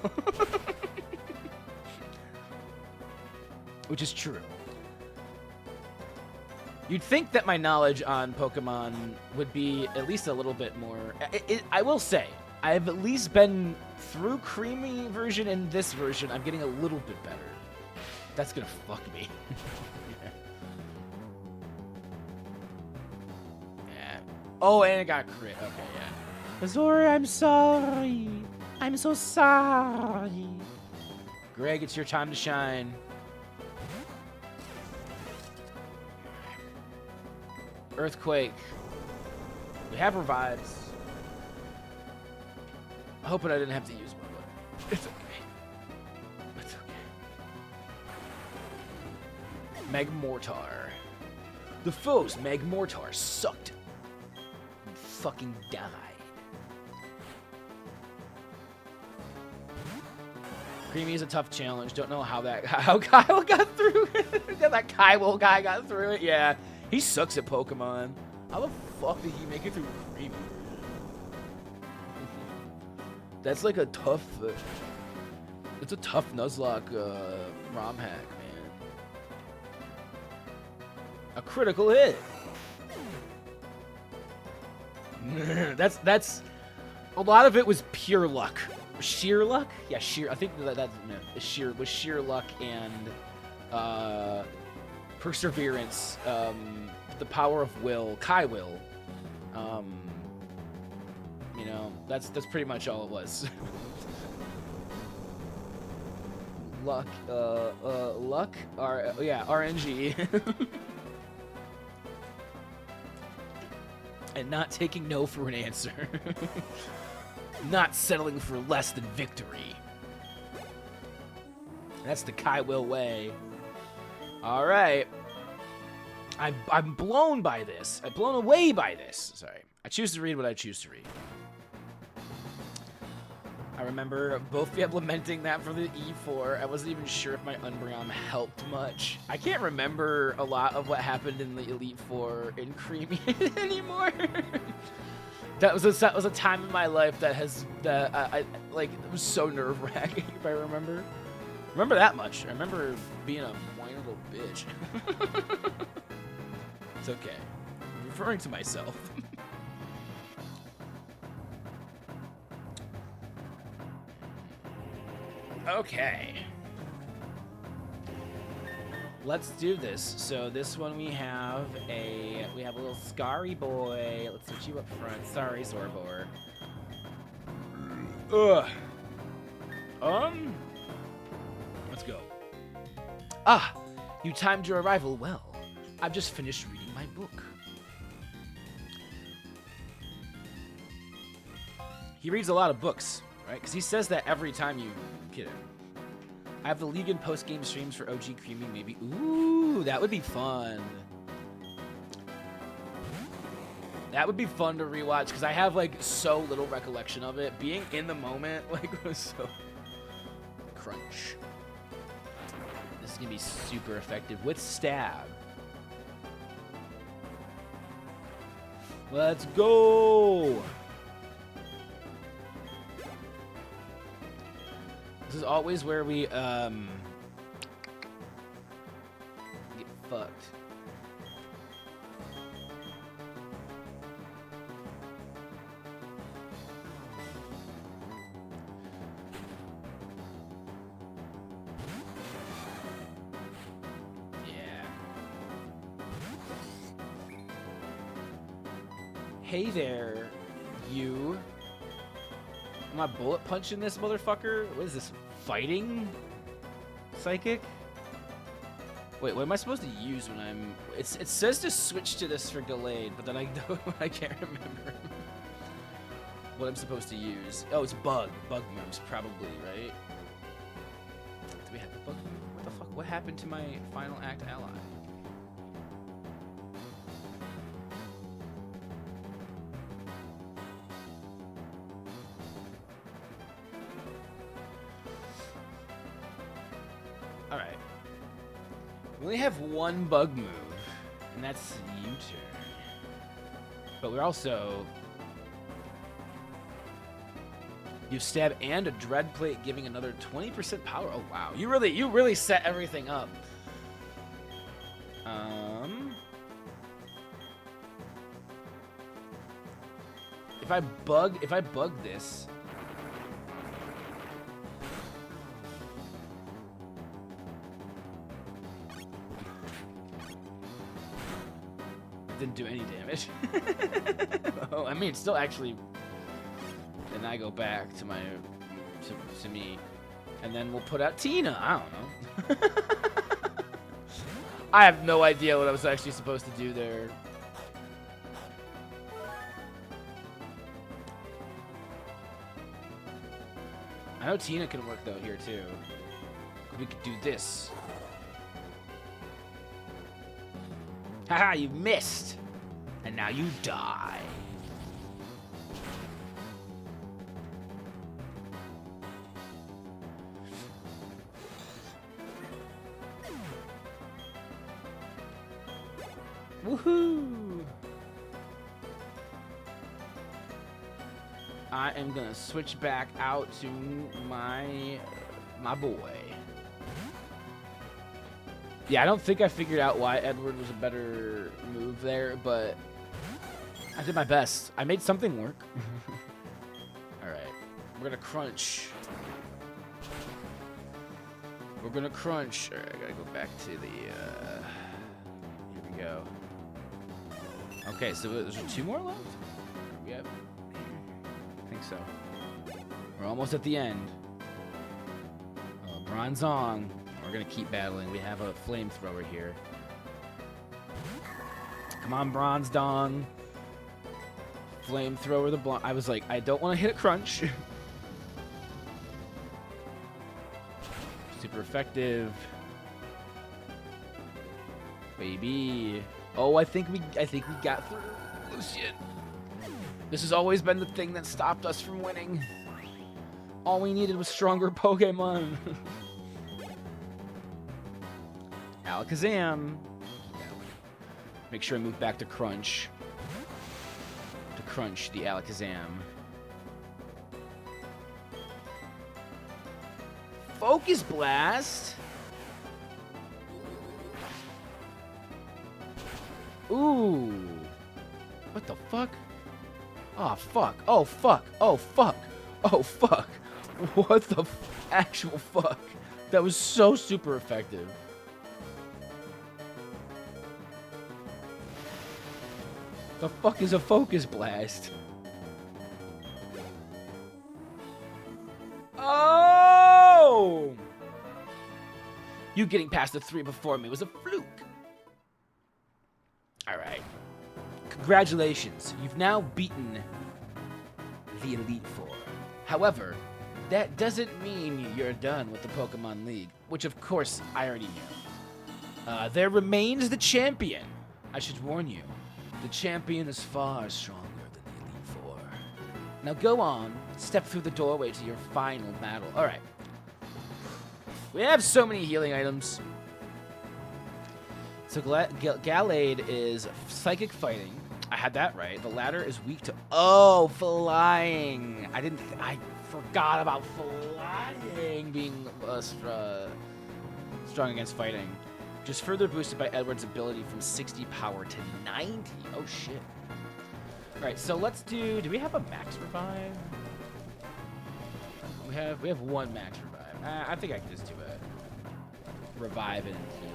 Which is true. You'd think that my knowledge on Pokemon would be at least a little bit more... I will say, I've at least been through Creamy version and this version. I'm getting a little bit better. That's gonna fuck me. Yeah. Oh, and it got crit. Okay, yeah. Zora, I'm sorry. I'm so sorry. Greg, it's your time to shine. Earthquake. We have revives. I'm hoping I didn't have to use one, but it's okay. It's okay. Magmortar. The foes Magmortar sucked. And fucking died. Creamy is a tough challenge. Don't know how Kyle got through it. That Kyle guy got through it. Yeah, he sucks at Pokemon. How the fuck did he make it through Creamy? That's like a tough. It's a tough Nuzlocke ROM hack, man. A critical hit. that's. A lot of it was pure luck. Sheer luck? Yeah, sheer. I think that's sheer luck and perseverance. The power of will, Kai will. You know, that's pretty much all it was. Luck, RNG. And not taking no for an answer. Not settling for less than victory. That's the Kai Will way. All right. I'm blown by this. I'm blown away by this. Sorry. I choose to read what I choose to read. I remember both lamenting that for the E4. I wasn't even sure if my Umbreon helped much. I can't remember a lot of what happened in the Elite Four in Creamy anymore. That was a time in my life that I like, it was so nerve-wracking, if I remember. Remember that much. I remember being a whiny little bitch. It's okay. I'm referring to myself. Okay. Let's do this. So this one we have a little Scary boy. Let's switch you up front. Sorry, Zorbor. Ugh. Let's go. Ah, you timed your arrival well. I've just finished reading my book. He reads a lot of books, right? Because he says that every time you get him. I have the League and post-game streams for OG Creamy, maybe. Ooh, that would be fun. That would be fun to rewatch, because I have, like, so little recollection of it. Being in the moment, like, was so... Crunch. This is going to be super effective with Stab. Let's go! This is always where we, get fucked. Yeah. Hey there, you. Am I bullet punching this motherfucker? What is this? Fighting? Psychic? Wait, what am I supposed to use when I'm... It says to switch to this for delayed, but then I can't remember what I'm supposed to use. Oh, it's bug. Bug moves, probably, right? Do we have a bug move? What the fuck? What happened to my final act ally? Alright. We only have one bug move, and that's U-turn. But we're also... You have Stab and a Dread Plate, giving another 20% power. Oh, wow. You really set everything up. If I bug this... Didn't do any damage. Oh, I mean, it's still actually... Then I go back to my... to me. And then we'll put out Tina. I don't know. I have no idea what I was actually supposed to do there. I know Tina can work, though, here, too. We could do this. Haha, you missed! And now you die. Woohoo! I am gonna switch back out to my boy. Yeah, I don't think I figured out why Edward was a better move there, but I did my best. I made something work. We're gonna crunch. We're gonna crunch. All right, I gotta go back to the. Here we go. Okay, so there's 2 more left. Yep. I think so. We're almost at the end. Bronzong. We're gonna keep battling. We have a flamethrower here. Come on, Bronze Dong. Flamethrower the blonde. I was like, I don't want to hit a crunch. Super effective. Baby. Oh, I think we got through. Lucian. This has always been the thing that stopped us from winning. All we needed was stronger Pokemon. Alakazam. Make sure I move back to Crunch. To crunch the Alakazam. Focus Blast. Ooh. What the fuck? Oh, fuck. Oh, fuck. Oh, fuck. Oh, fuck. What the actual fuck? That was so super effective. The fuck is a Focus Blast? Oh! You getting past the 3 before me was a fluke. Alright. Congratulations. You've now beaten the Elite Four. However, that doesn't mean you're done with the Pokemon League, which of course I already knew. There remains the champion. I should warn you, the champion is far stronger than the Elite Four. Now go on, step through the doorway to your final battle. Alright. We have so many healing items. So Gallade is Psychic Fighting. I had that right. The latter is weak to... Oh, Flying. I forgot about Flying being strong against Fighting. Just further boosted by Edward's ability from 60 power to 90. Oh, shit. All right, so let's do... Do we have a Max Revive? We have 1 Max Revive. I think I can just do a Revive and heal.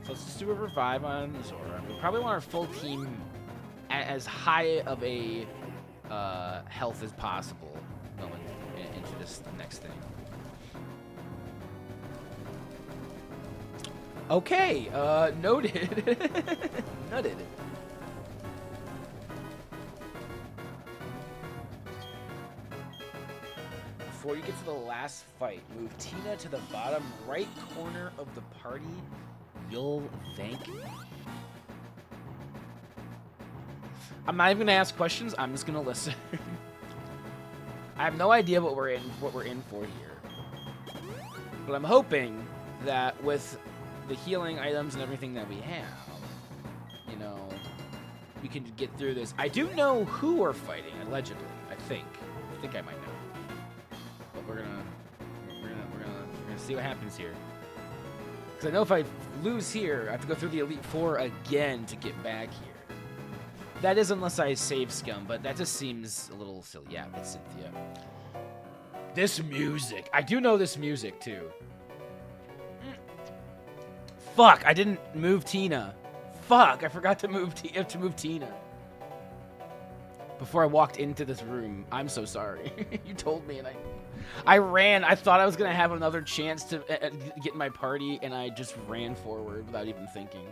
So let's just do a Revive on Zora. We probably want our full team as high of a health as possible going into this next thing. Okay, noted. Noted. Before you get to the last fight, move Tina to the bottom right corner of the party. You'll thank me. I'm not even gonna ask questions. I'm just gonna listen. I have no idea what we're in for here, but I'm hoping that with the healing items and everything that we have, you know, we can get through this. I do know who we're fighting, allegedly. I think I might know, but we're gonna see what happens here. Because I know if I lose here, I have to go through the Elite Four again to get back here. That is unless I save Scum, but that just seems a little silly. Yeah, it's Cynthia. This music. I do know this music, too. Fuck, I didn't move Tina. Fuck, I forgot to move Tina. Before I walked into this room. I'm so sorry. You told me and I ran. I thought I was going to have another chance to get in my party, and I just ran forward without even thinking.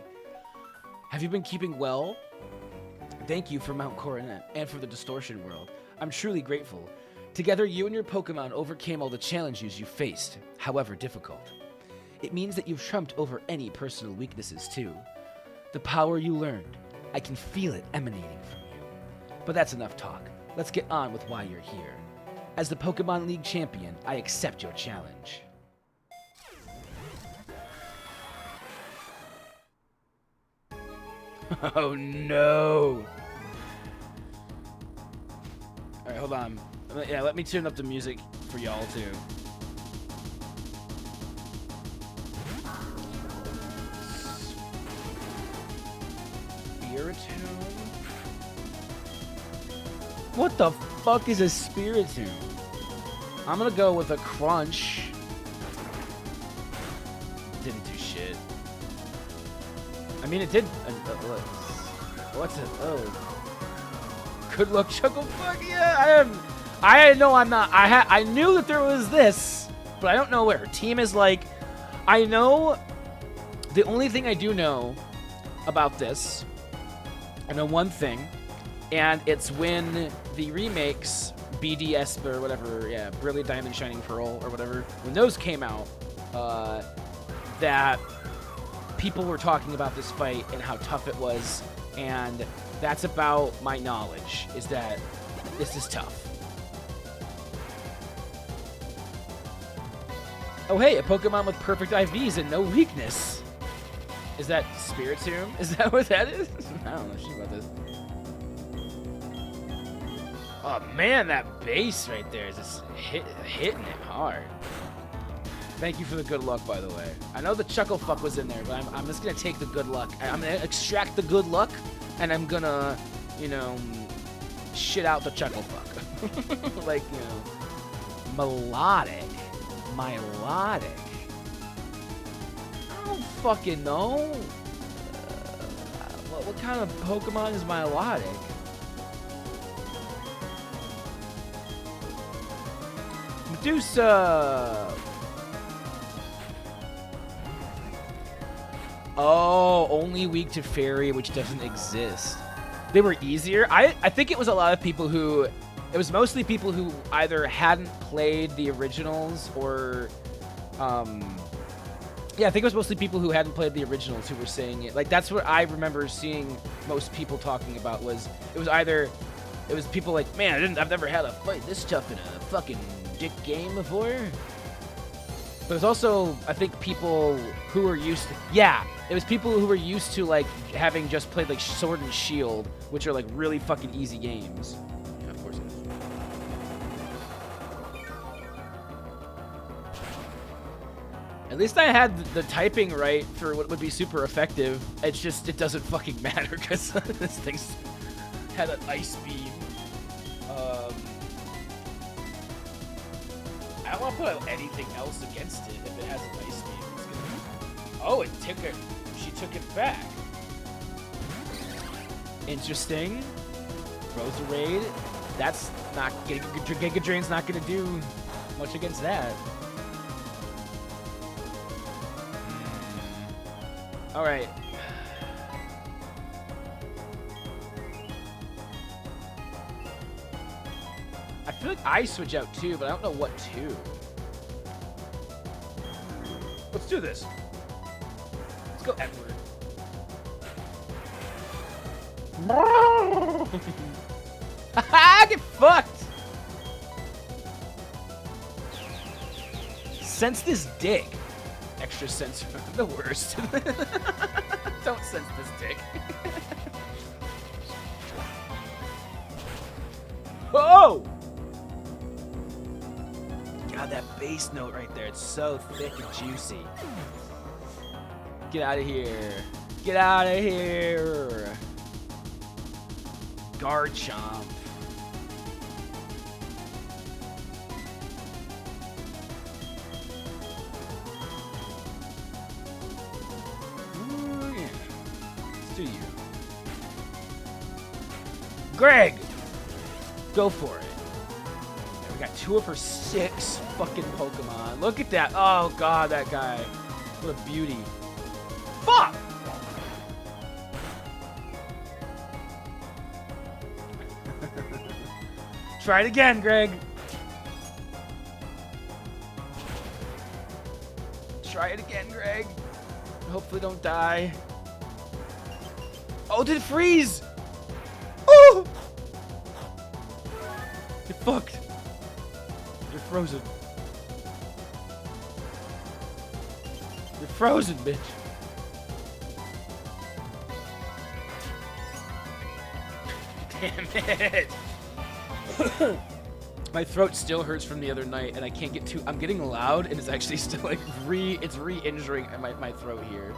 Have you been keeping well? Thank you for Mount Coronet and for the Distortion World. I'm truly grateful. Together, you and your Pokemon overcame all the challenges you faced, however difficult. It means that you've trumped over any personal weaknesses, too. The power you learned, I can feel it emanating from you. But that's enough talk. Let's get on with why you're here. As the Pokemon League champion, I accept your challenge. Oh no! Alright, hold on. Yeah, let me turn up the music for y'all too. Spiritomb? What the fuck is a Spiritomb? I'm gonna go with a crunch. Didn't do shit. I mean, it did. What's it? Oh. Good luck, Chuckle. Fuck yeah, I am. I know I'm not. I knew that there was this, but I don't know what her team is like. I know. The only thing I do know about this, I know one thing, and it's when the remakes, BDS or whatever, yeah, Brilliant Diamond Shining Pearl or whatever, when those came out, that people were talking about this fight and how tough it was, and that's about my knowledge, is that this is tough. Oh hey, a Pokemon with perfect IVs and no weakness. Is that Spiritomb? Is that what that is? I don't know shit about this. Oh man, that bass right there is just hitting it hard. Thank you for the good luck, by the way. I know the Chuckle Fuck was in there, but I'm just gonna take the good luck. I'm gonna extract the good luck, and I'm gonna, you know, shit out the Chuckle Fuck. Like, you know, melodic. I don't fucking know. What kind of Pokemon is melodic? Medusa! Oh, only weak to Fairy, which doesn't exist. They were easier. I think it was a lot of people who... It was mostly people who either hadn't played the originals or... Yeah, I think it was mostly people who hadn't played the originals who were saying it. Like, that's what I remember seeing most people talking about was... It was people like, man, I've never had a fight this tough in a fucking dick game before. But there's also, I think, people who were used to... Yeah, it was people who were used to, like, having just played, like, Sword and Shield, which are, like, really fucking easy games. Yeah, of course it is. At least I had the typing right for what would be super effective. It's just, it doesn't fucking matter because this thing's had an ice beam. I don't want to put out anything else against it if it has an ice beam. It's gonna... Oh, it took it. She took it back. Interesting. Throws a raid. That's not getting... Giga Drain's not going to do much against that. All right. I feel like I switch out too, but I don't know what to. Let's do this. Let's go Edward. Haha, get fucked! Sense this dick. Extra sensor. The worst. Don't sense this dick. Oh! God, that bass note right there. It's so thick and juicy. Get out of here. Get out of here. Garchomp. Ooh, yeah. Let's do you. Greg! Go for it. Yeah, we got 2 of her 6 fucking Pokemon. Look at that. Oh, God, that guy. What a beauty. Fuck! Try it again, Greg. Try it again, Greg. Hopefully don't die. Oh, did it freeze? Oh! You're fucked. You're frozen. You're frozen, bitch. Damn it. My throat still hurts from the other night, and I can't get too... I'm getting loud, and it's actually still like it's re-injuring my throat here.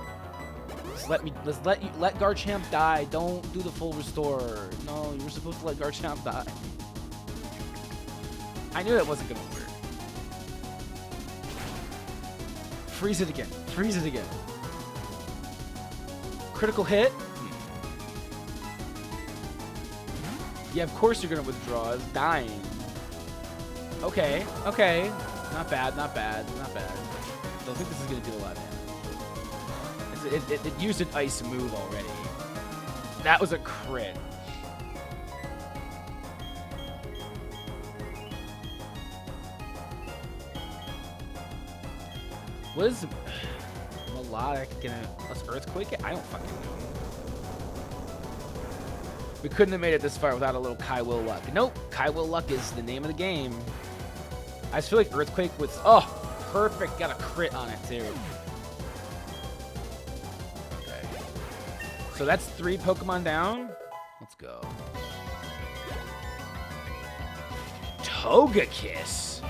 Just let Garchomp die. Don't do the full restore. No, you were supposed to let Garchomp die. I knew that wasn't gonna work. freeze it again. Freeze it again. Critical hit. Yeah, of course you're gonna withdraw. It's dying. Okay, okay. Not bad, not bad, not bad. Don't think this is gonna do a lot of damage. It used an ice move already. That was a crit. What is melodic gonna let's earthquake it? I don't fucking know. We couldn't have made it this far without a little Kai Will Luck. Nope, Kai Will Luck is the name of the game. I just feel like earthquake was perfect. Got a crit on it too. Okay. So that's 3 Pokemon down. Let's go. Togekiss.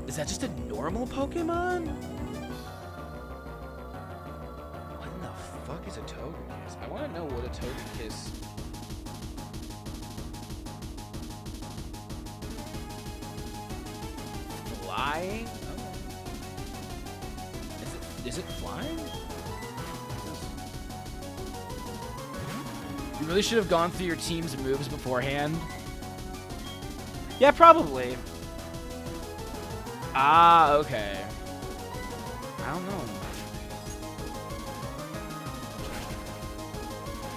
Is that just a normal Pokemon? What in the fuck is a Togekiss? I want to know what a Togekiss... Flying? Okay. Is it flying? You really should have gone through your team's moves beforehand. Yeah, probably. Ah, okay. I don't know.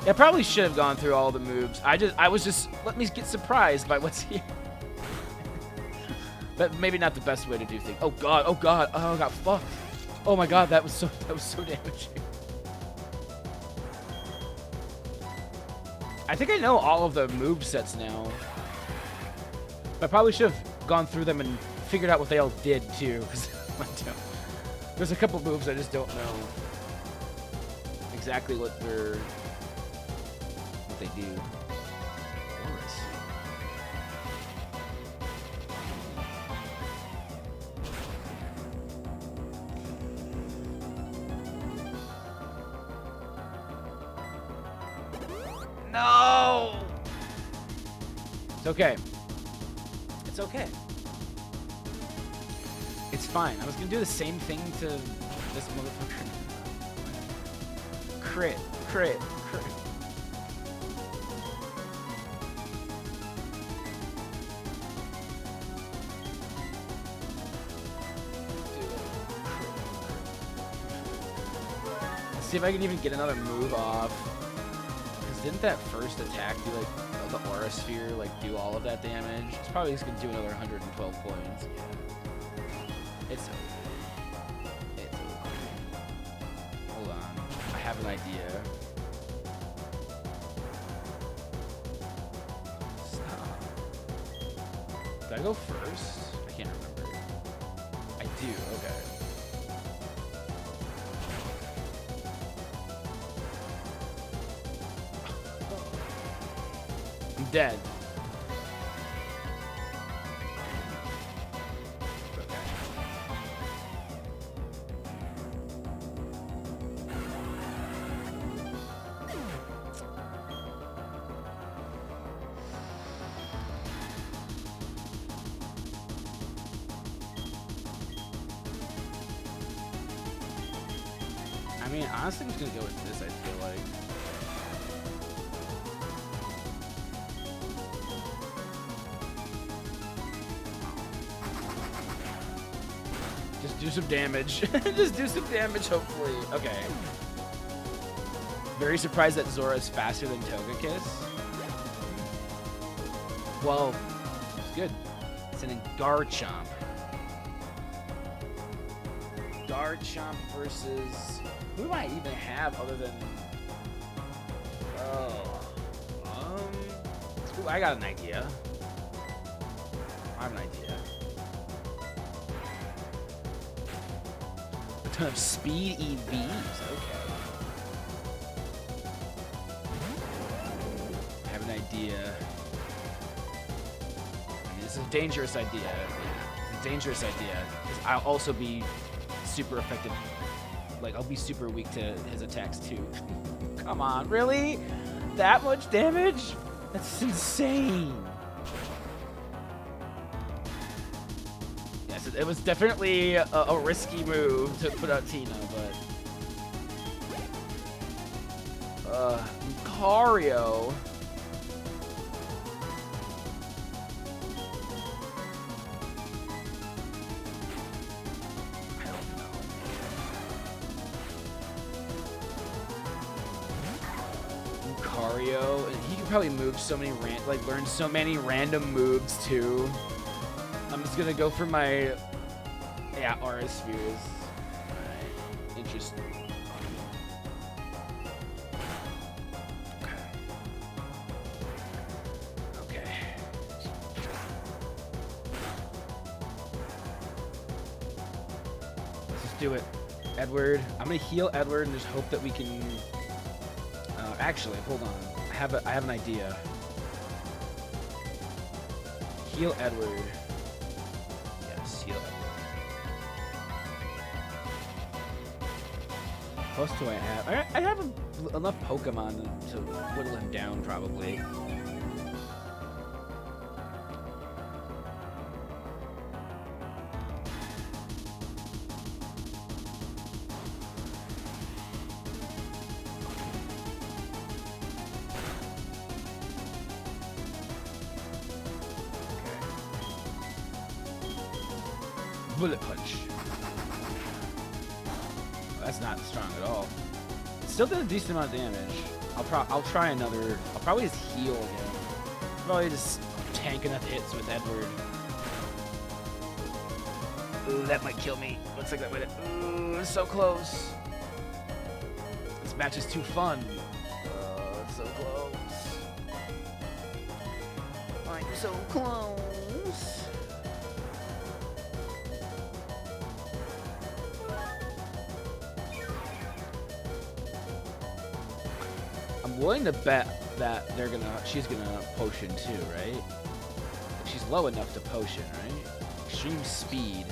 Yeah, I probably should have gone through all the moves. I was just let me get surprised by what's here. But maybe not the best way to do things. Oh god, oh god, oh I got fucked. Oh my god, that was so damaging. I think I know all of the move sets now. But I probably should have gone through them and figured out what they all did too. Because there's a couple moves I just don't know exactly what they do. No! It's okay. It's okay. It's fine. I was gonna do the same thing to this motherfucker. Crit, crit, crit. Let's see if I can even get another move off. Didn't that first attack do like the Aura Sphere like do all of that damage? It's probably just gonna do another 112 points. Yeah. It's okay. Hold on. I have an idea. Stop. Did I go first? I can't remember. I do, okay. Dead. Okay. I mean, honestly, I'm just gonna go with this, I feel like. Just do some damage. Just do some damage, hopefully. Okay. Very surprised that Zora is faster than Togekiss. Well, it's good. It's an Garchomp. Garchomp versus... Who do I even have other than... Ooh, I got an idea. I have an idea. A ton of speed EVs. Okay. I have an idea. I mean, this is a dangerous idea. It's a dangerous idea. 'Cause I'll also be super effective. Like, I'll be super weak to his attacks too. Come on, really? That much damage? That's insane. Yeah, it was definitely a risky move to put out Tina, but Lucario. Lucario, and he can probably move so many learn so many random moves too. I'm just gonna go for my Aura Spheres. Interesting. Okay. Let's just do it. Edward. I'm gonna heal Edward and just hope that we can. Actually, hold on. I have an idea. Heal Edward. Yes, heal Edward. What else do I have? I have enough Pokemon to whittle him down, probably. Bullet Punch. That's not strong at all. Still did a decent amount of damage. I'll try another. I'll probably just heal again. Probably just tank enough hits with Edward. Ooh, that might kill me. Looks like that might. Ooh, it's so close. This match is too fun. Oh, it's so close. I'm so close. I'm willing to bet that she's gonna potion too, right? She's low enough to potion, right? Extreme speed.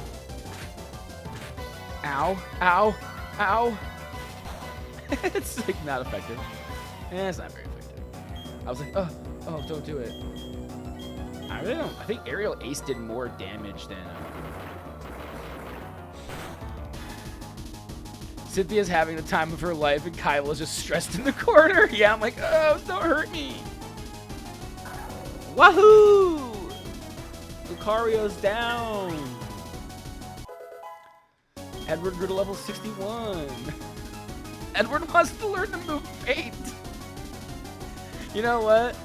Ow, ow, ow. It's like not effective. It's not very effective. I was like, oh, don't do it. I really don't. I think Aerial Ace did more damage than. Cynthia's having the time of her life, and Kyle is just stressed in the corner. Yeah, I'm like, oh, don't hurt me. Wahoo! Lucario's down. Edward grew to level 61. Edward wants to learn the move Fate. You know what?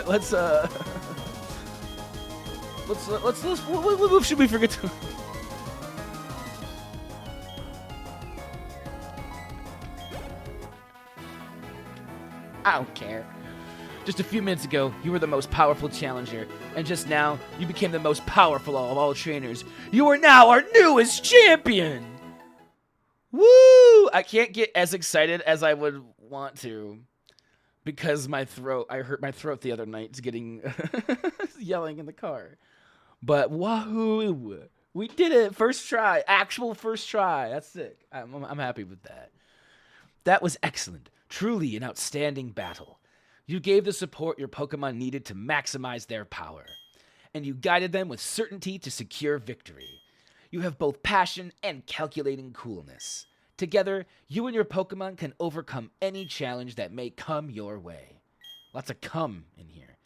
Let's what move should we forget to? I don't care. Just a few minutes ago, you were the most powerful challenger, and just now, you became the most powerful of all trainers. You are now our newest champion! Woo! I can't get as excited as I would want to, because I hurt my throat the other night getting yelling in the car. But wahoo! We did it! First try. Actual first try. That's sick. I'm happy with that. That was excellent. Truly an outstanding battle. You gave the support your Pokemon needed to maximize their power, and you guided them with certainty to secure victory. You have both passion and calculating coolness. Together, you and your Pokemon can overcome any challenge that may come your way. Lots of "come" in here.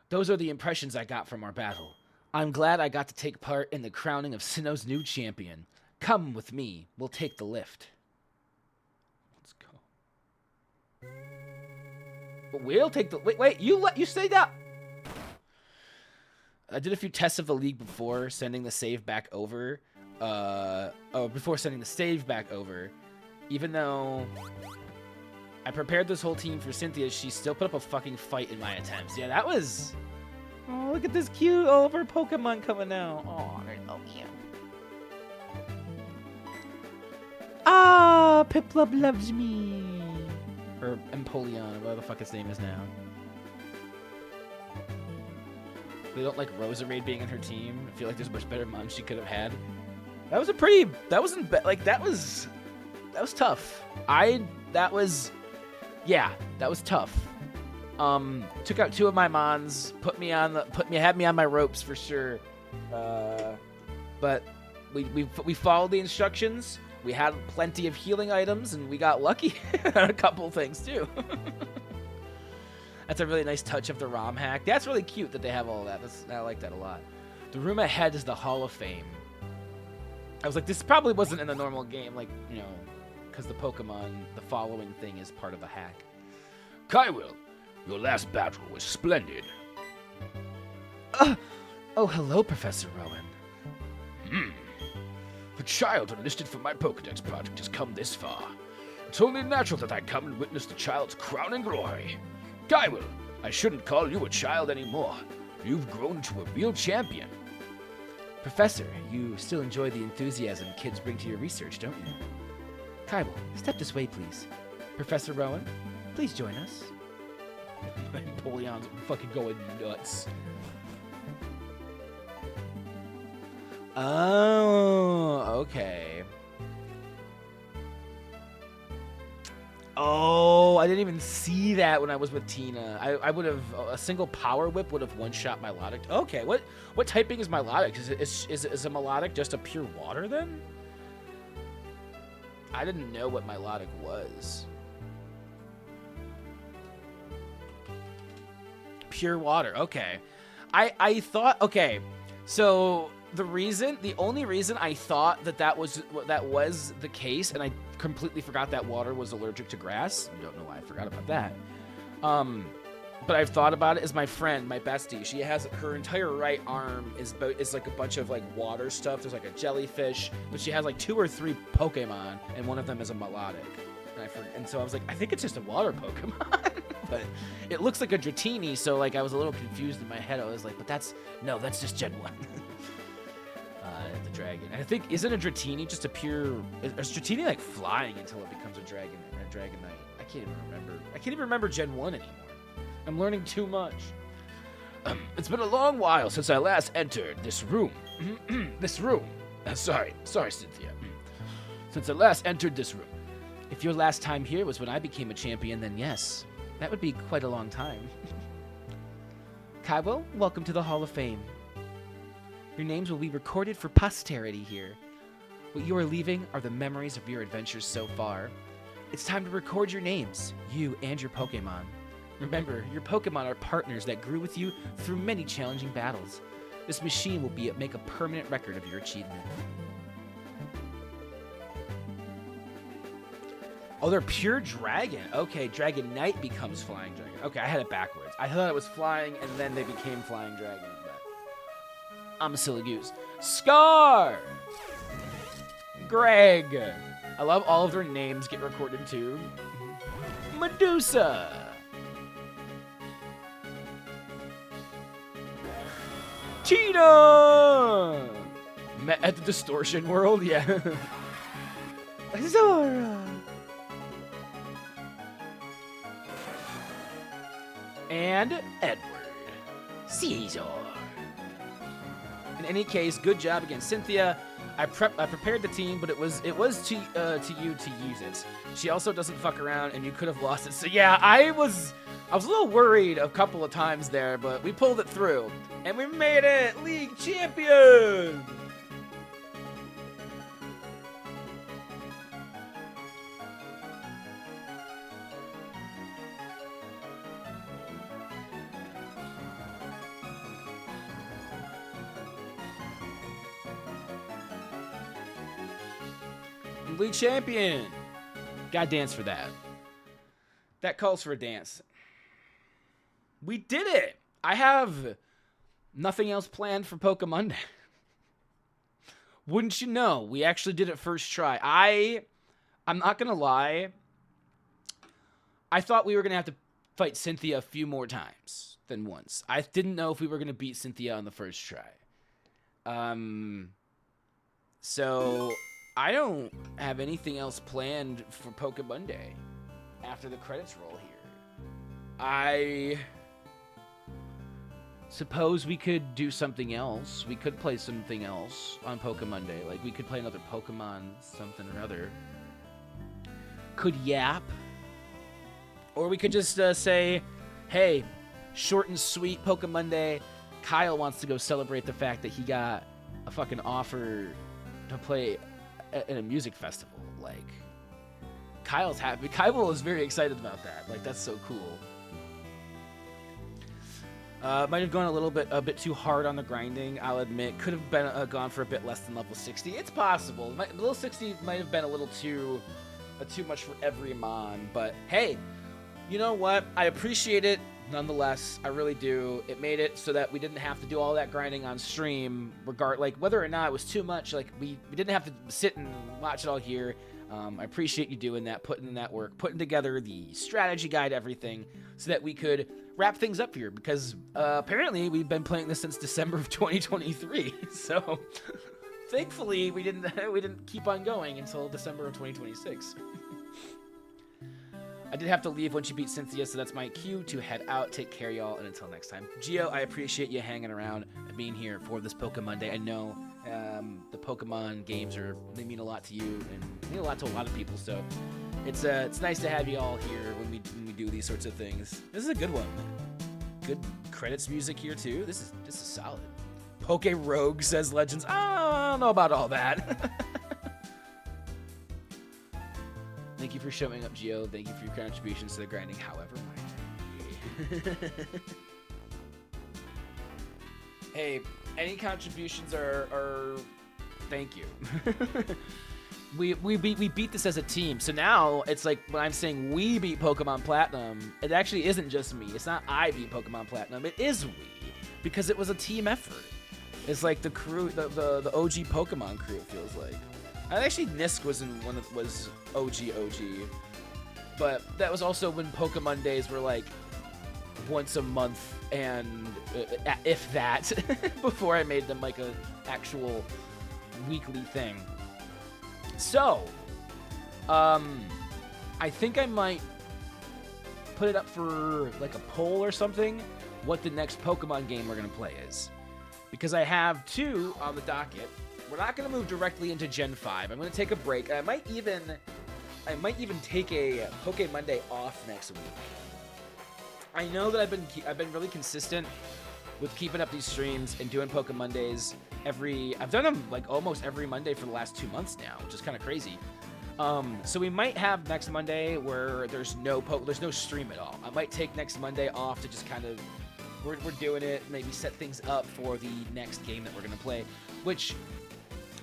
Those are the impressions I got from our battle. I'm glad I got to take part in the crowning of Sinnoh's new champion. Come with me. We'll take the lift. Let's go. We'll take the... Wait, you say that... I did a few tests of the league before sending the save back over. Before sending the save back over. Even though I prepared this whole team for Cynthia, she still put up a fucking fight in my attempts. Yeah, that was... Oh, look at this cute... All of our Pokemon coming out. Oh, they're so cute. Ah, Piplup loves me. Or Empoleon, whatever the fuck his name is now. They don't like Roserade being in her team. I feel like there's much better moms she could have had. That was a pretty... That wasn't... Like, that was tough. Yeah, that was tough. Took out 2 of my mons, had me on my ropes for sure. But we followed the instructions. We had plenty of healing items, and we got lucky on a couple things too. That's a really nice touch of the ROM hack. That's really cute that they have all of that. I like that a lot. The room ahead is the Hall of Fame. I was like, this probably wasn't in the normal game, like, you know, because the following thing is part of a hack. Kywell, your last battle was splendid. Oh, hello, Professor Rowan. The child enlisted for my Pokedex project has come this far. It's only natural that I come and witness the child's crowning glory. Kywell, I shouldn't call you a child anymore. You've grown into a real champion. Professor, you still enjoy the enthusiasm kids bring to your research, don't you? Kywell, step this way, please. Professor Rowan, please join us. Napoleon's fucking going nuts. Oh, okay. Oh, I didn't even see that when I was with Tina. I would have, a single power whip would have one-shot Milotic. Okay, what typing is Milotic? Is a Milotic just a pure water then? I didn't know what Milotic was. Pure water, okay. I thought, okay, so the only reason I thought that was the case, and I completely forgot that water was allergic to grass. I don't know why I forgot about that. But I've thought about it, is my friend, my bestie. She has her entire right arm is like a bunch of like water stuff. There's like a jellyfish, but she has like 2 or 3 Pokemon, and one of them is a Milotic. And so I was like, I think it's just a water Pokemon. But it looks like a Dratini, so like I was a little confused in my head. I was like, but that's just Gen 1. The dragon. I think, isn't a Dratini just a pure... Is Dratini like flying until it becomes a dragon, a Dragonite? I can't even remember. I can't even remember Gen 1 anymore. I'm learning too much. It's been a long while since I last entered this room. This room. Sorry, Cynthia. Since I last entered this room. If your last time here was when I became a champion, then yes. That would be quite a long time. Kywell, welcome to the Hall of Fame. Your names will be recorded for posterity here. What you are leaving are the memories of your adventures so far. It's time to record your names, you and your Pokemon. Remember, your Pokemon are partners that grew with you through many challenging battles. This machine will make a permanent record of your achievement. Oh, they're pure dragon. Okay, Dragonite becomes flying dragon. Okay, I had it backwards. I thought it was flying, and then they became flying dragon. But I'm a silly goose. Scar! Greg! I love all of their names get recorded, too. Medusa! Tina! Met at the Distortion World? Yeah. Zora! And Edward. Caesar. In any case, good job against Cynthia. I prepared the team, but it was to you to use it. She also doesn't fuck around, and you could have lost it. So yeah, I was a little worried a couple of times there, but we pulled it through, and we made it league champion. League champion. Gotta dance for that. That calls for a dance. We did it. I have nothing else planned for PokéMonday. Wouldn't you know? We actually did it first try. I'm not gonna lie. I thought we were gonna have to fight Cynthia a few more times than once. I didn't know if we were gonna beat Cynthia on the first try. So I don't have anything else planned for PokéMonday after the credits roll here. I suppose we could do something else. We could play something else on PokéMonday. Like, we could play another Pokemon something or other. Could yap. Or we could just say, hey, short and sweet PokéMonday. Kyle wants to go celebrate the fact that he got a fucking offer to play at a music festival. Like, Kyle's happy. Kyle is very excited about that. Like, that's so cool. Might have gone a bit too hard on the grinding. I'll admit, could have been gone for a bit less than level 60. It's possible. Level 60 might have been a little too much for every mon. But hey, you know what? I appreciate it nonetheless. I really do. It made it so that we didn't have to do all that grinding on stream, like whether or not it was too much. Like we didn't have to sit and watch it all here. I appreciate you doing that, putting in that work, putting together the strategy guide, everything, so that we could wrap things up here, because apparently we've been playing this since December of 2023. So thankfully we didn't keep on going until December of 2026. I did have to leave when she beat Cynthia, so that's my cue to head out. Take care, y'all, and until next time. Gio, I appreciate you hanging around and being here for this PokéMonday. I know the Pokemon games they mean a lot to you and mean a lot to a lot of people, so it's nice to have you all here when we do these sorts of things. This is a good one. Good credits music here too. This is solid. Poke Rogue says Legends. I don't know about all that. Thank you for showing up, Gio. Thank you for your contributions to the grinding, however minor. Hey, any contributions are thank you. We beat this as a team, so now it's like when I'm saying we beat Pokemon Platinum, it actually isn't just me. It's not I beat Pokemon Platinum. It is we, because it was a team effort. It's like the crew, the OG Pokemon crew. It feels like. Actually, Nisk was in one that was OG, but that was also when PokéMondays were like once a month, and if that, before I made them like a actual weekly thing. So, I think I might put it up for like a poll or something, what the next Pokemon game we're gonna play is, because I have 2 on the docket. We're not going to move directly into Gen 5. I'm going to take a break. I might even take a PokéMonday off next week. I know that I've been really consistent with keeping up these streams and doing PokéMondays I've done them like almost every Monday for the last 2 months now, which is kind of crazy. So we might have next Monday where there's no stream at all. I might take next Monday off to just kind of we're doing it, maybe set things up for the next game that we're going to play, which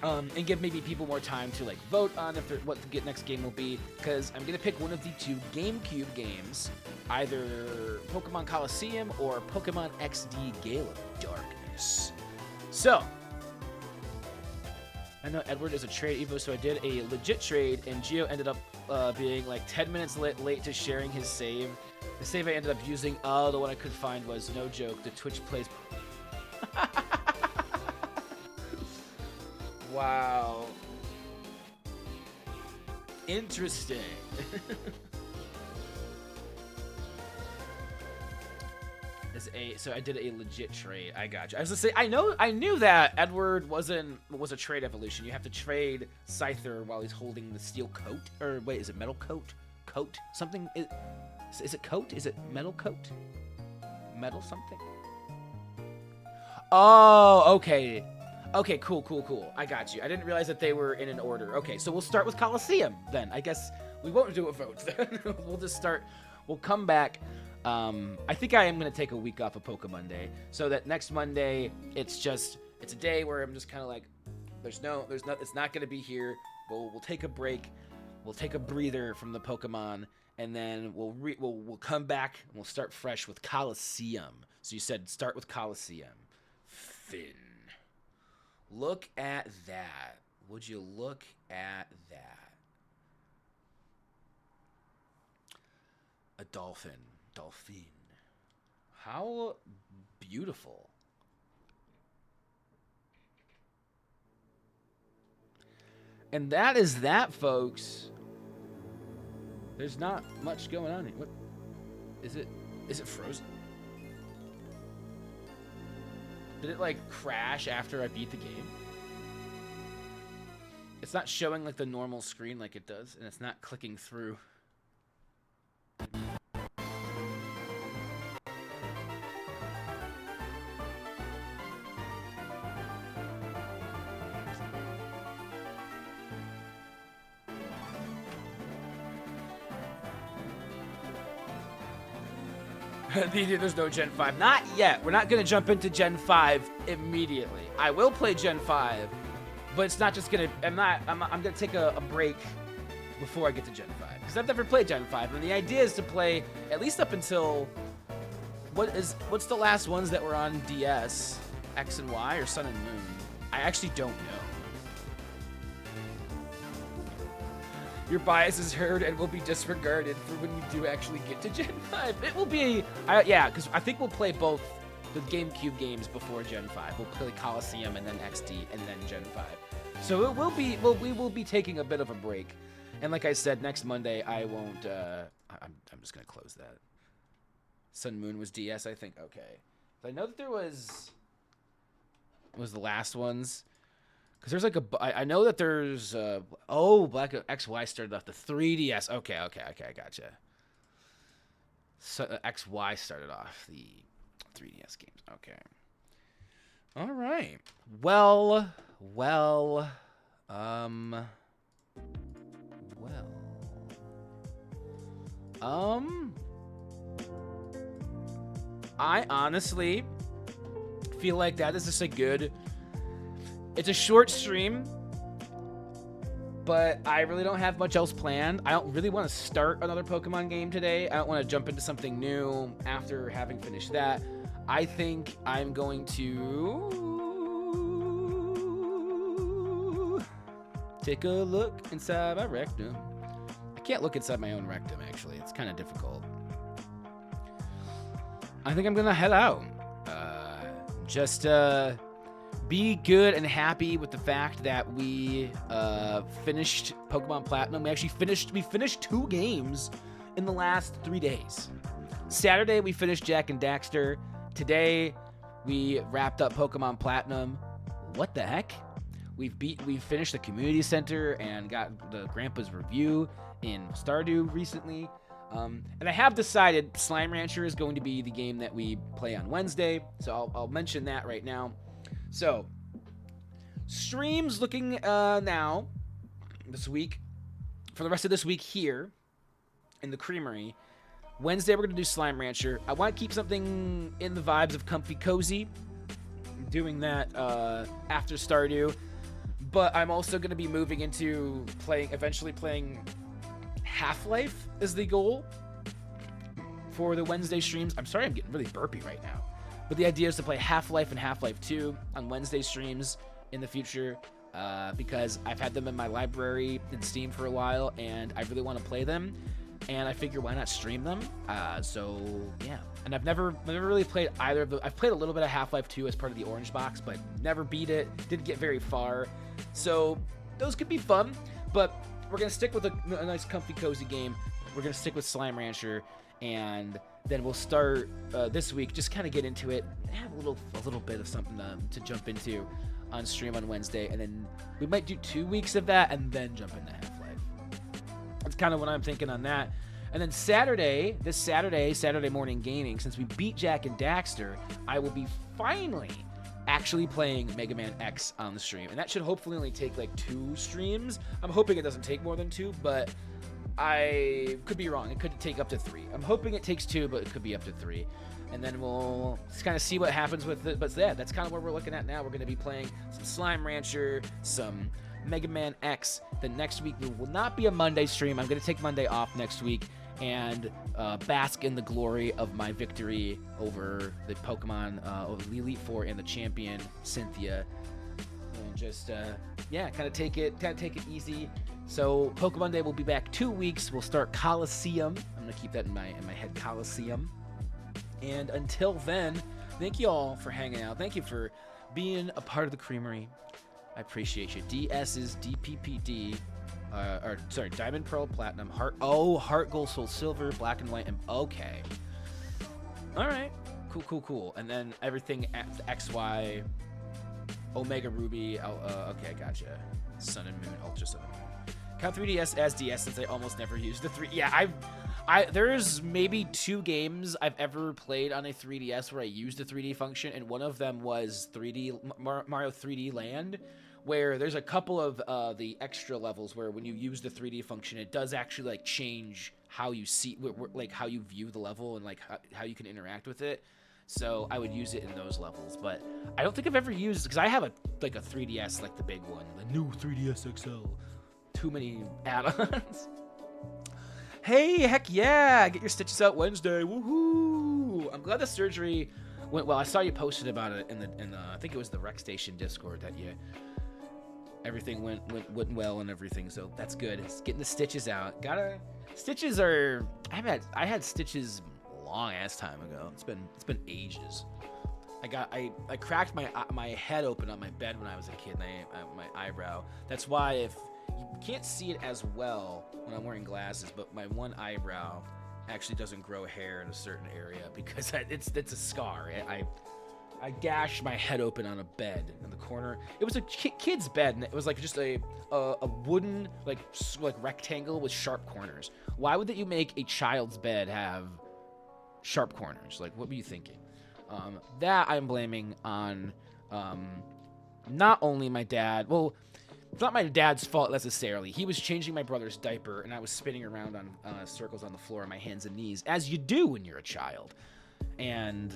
and give maybe people more time to like vote on what the next game will be, because I'm gonna pick one of the 2 GameCube games, either Pokemon Coliseum or Pokemon XD Gale of Darkness. So I know Edward is a trade Evo, so I did a legit trade, and Gio ended up being like 10 minutes late to sharing his save. The save I ended up using, the one I could find was, no joke, the Twitch plays. Wow. Interesting. So I did a legit trade. I got you. I was gonna say I knew that Edward was a trade evolution. You have to trade Scyther while he's holding the steel coat, or wait, is it metal coat? Coat something? Is it coat? Is it metal coat? Metal something? Oh, okay. Okay, cool. I got you. I didn't realize that they were in an order. Okay, so we'll start with Coliseum then. I guess we won't do a vote then. We'll just start. We'll come back. I think I am going to take a week off of PokéMonday, so that next Monday, it's a day where I'm just kind of like, it's not going to be here. We'll take a break. We'll take a breather from the Pokemon, and then we'll come back and we'll start fresh with Coliseum. So you said start with Coliseum. Finn. Look at that. Would you look at that? A dolphin. Dolphin. How beautiful. And that is that, folks. There's not much going on here. What is it? Is it frozen? Did it like crash after I beat the game? It's not showing like the normal screen like it does, and it's not clicking through. There's no Gen 5. Not yet. We're not going to jump into Gen 5 immediately. I will play Gen 5, but it's not just going to... I'm going to take a break before I get to Gen 5. Because I've never played Gen 5. And the idea is to play at least up until... What's the last ones that were on DS? X and Y or Sun and Moon? I actually don't know. Your bias is heard and will be disregarded for when you do actually get to Gen 5. It will be, yeah, because I think we'll play both the GameCube games before Gen 5. We'll play Coliseum and then XD and then Gen 5. So it will be, we will be taking a bit of a break. And like I said, next Monday I won't, I'm just going to close that. Sun Moon was DS, I think. Okay. I know that there was the last ones. Because there's like I know that there's, Black XY started off the 3DS. Okay, I gotcha. So XY started off the 3DS games. Okay. All right. Well. I honestly feel like that is just a good... It's a short stream, but I really don't have much else planned. I don't really want to start another Pokemon game today. I don't want to jump into something new after having finished that. I think I'm going to take a look inside my rectum. I can't look inside my own rectum, actually. It's kind of difficult. I think I'm going to head out. Be good and happy with the fact that we finished Pokemon Platinum. We finished 2 games in the last 3 days. Saturday, we finished Jak and Daxter. Today, we wrapped up Pokemon Platinum. What the heck? We finished the community center and got the Grandpa's review in Stardew recently. And I have decided Slime Rancher is going to be the game that we play on Wednesday. So I'll mention that right now. So, streams looking now, this week, for the rest of this week here in the Creamery. Wednesday, we're going to do Slime Rancher. I want to keep something in the vibes of Comfy Cozy. I'm doing that after Stardew. But I'm also going to be moving into eventually playing Half-Life is the goal for the Wednesday streams. I'm sorry I'm getting really burpy right now. But the idea is to play Half-Life and Half-Life 2 on Wednesday streams in the future because I've had them in my library in Steam for a while, and I really want to play them. And I figure, why not stream them? So, yeah. And I've never really played either of them. I've played a little bit of Half-Life 2 as part of the Orange Box, but never beat it. Didn't get very far. So, those could be fun. But we're going to stick with a nice, comfy, cozy game. We're going to stick with Slime Rancher. And then we'll start this week, just kind of get into it, have a little bit of something to jump into on stream on Wednesday, and then we might do 2 weeks of that and then jump into Half-Life. That's kind of what I'm thinking on that. And then Saturday morning gaming, since we beat Jak and Daxter, I will be finally actually playing Mega Man X on the stream, and that should hopefully only take like 2 streams. I'm hoping it doesn't take more than 2, but I could be wrong. It could take up to 3. I'm hoping it takes 2, but it could be up to 3. And then we'll just kind of see what happens with it. But yeah, that's kind of where we're looking at now. We're going to be playing some Slime Rancher, some Mega Man X. Then next week, there will not be a Monday stream. I'm going to take Monday off next week and bask in the glory of my victory over the Pokemon, over the Elite Four and the champion, Cynthia. And just, kind of take it easy. So PokéMonday will be back 2 weeks. We'll start Coliseum. I'm gonna keep that in my head, Coliseum. And until then, thank you all for hanging out. Thank you for being a part of the Creamery. I appreciate you. DS's DPPD, Diamond, Pearl, Platinum, Heart Gold, Soul Silver, Black and White, and okay. All right, cool. And then everything at XY, Omega Ruby. Okay, gotcha. Sun and Moon, Ultra Sun and Moon. Count 3DS as DS since I almost never used the 3. Yeah, there's maybe 2 games I've ever played on a 3DS where I used the 3D function, and one of them was Mario 3D Land, where there's a couple of the extra levels where when you use the 3D function, it does actually like change how you see, like how you view the level and like how you can interact with it. So I would use it in those levels, but I don't think I've ever used, because I have a 3DS, like the big one, the new 3DS XL. Too many add-ons. Hey, heck yeah! Get your stitches out Wednesday. Woohoo! I'm glad the surgery went well. I saw you posted about it in the I think it was the Rec Station Discord that everything went well and everything. So that's good. It's getting the stitches out. Stitches are. I had stitches long ass time ago. It's been ages. I cracked my head open on my bed when I was a kid. And my eyebrow. That's why if you can't see it as well when I'm wearing glasses, but my one eyebrow actually doesn't grow hair in a certain area because it's a scar. I gashed my head open on a bed in the corner. It was a kid's bed, and it was like just a wooden like rectangle with sharp corners. Why would you make a child's bed have sharp corners? Like, what were you thinking? That I'm blaming on not only my dad. Well, it's not my dad's fault necessarily. He was changing my brother's diaper, and I was spinning around on circles on the floor on my hands and knees, as you do when you're a child. And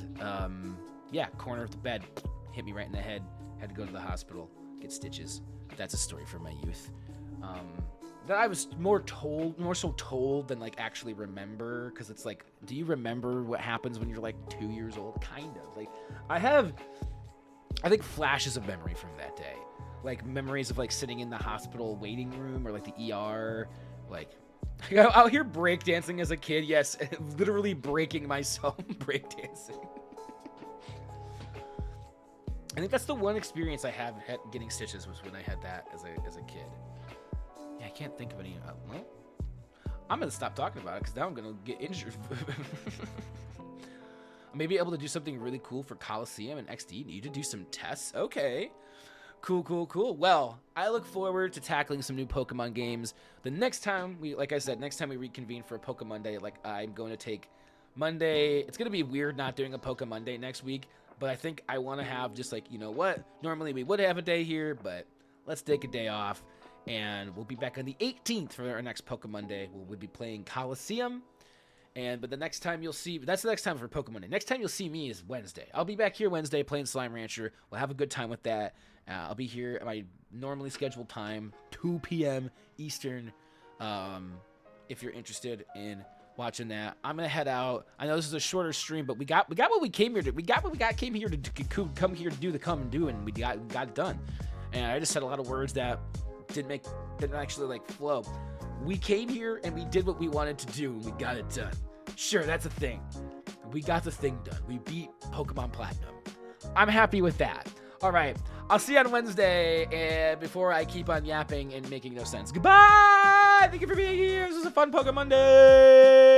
yeah, corner of the bed hit me right in the head. Had to go to the hospital, get stitches. That's a story from my youth. That I was more so told than like actually remember, because it's like, do you remember what happens when you're like 2 years old? Kind of. Like, I think flashes of memory from that day. Like memories of like sitting in the hospital waiting room or like the ER. Like, out here breakdancing as a kid. Yes, literally breaking myself breakdancing. I think that's the one experience I have getting stitches was when I had that as a kid. Yeah, I can't think of any. Well, I'm gonna stop talking about it because now I'm gonna get injured. I may be able to do something really cool for Coliseum and XD. Need to do some tests. Okay. Cool. Well, I look forward to tackling some new Pokemon games. The next time we reconvene for a PokéMonday, like I'm going to take Monday. It's going to be weird not doing a PokéMonday next week, but I think I want to have just like, you know what? Normally we would have a day here, but let's take a day off, and we'll be back on the 18th for our next PokéMonday. We'll be playing Coliseum. But the next time you'll see, that's the next time for PokéMonday. Next time you'll see me is Wednesday. I'll be back here Wednesday playing Slime Rancher. We'll have a good time with that. I'll be here at my normally scheduled time, 2 p.m. Eastern. If you're interested in watching that, I'm gonna head out. I know this is a shorter stream, but we got what we came here to. Came here to do the come and do, and we got it done. And I just said a lot of words that didn't actually like flow. We came here and we did what we wanted to do, and we got it done. Sure, that's a thing. We got the thing done. We beat Pokemon Platinum. I'm happy with that. All right, I'll see you on Wednesday, and before I keep on yapping and making no sense. Goodbye! Thank you for being here. This was a fun PokéMonday.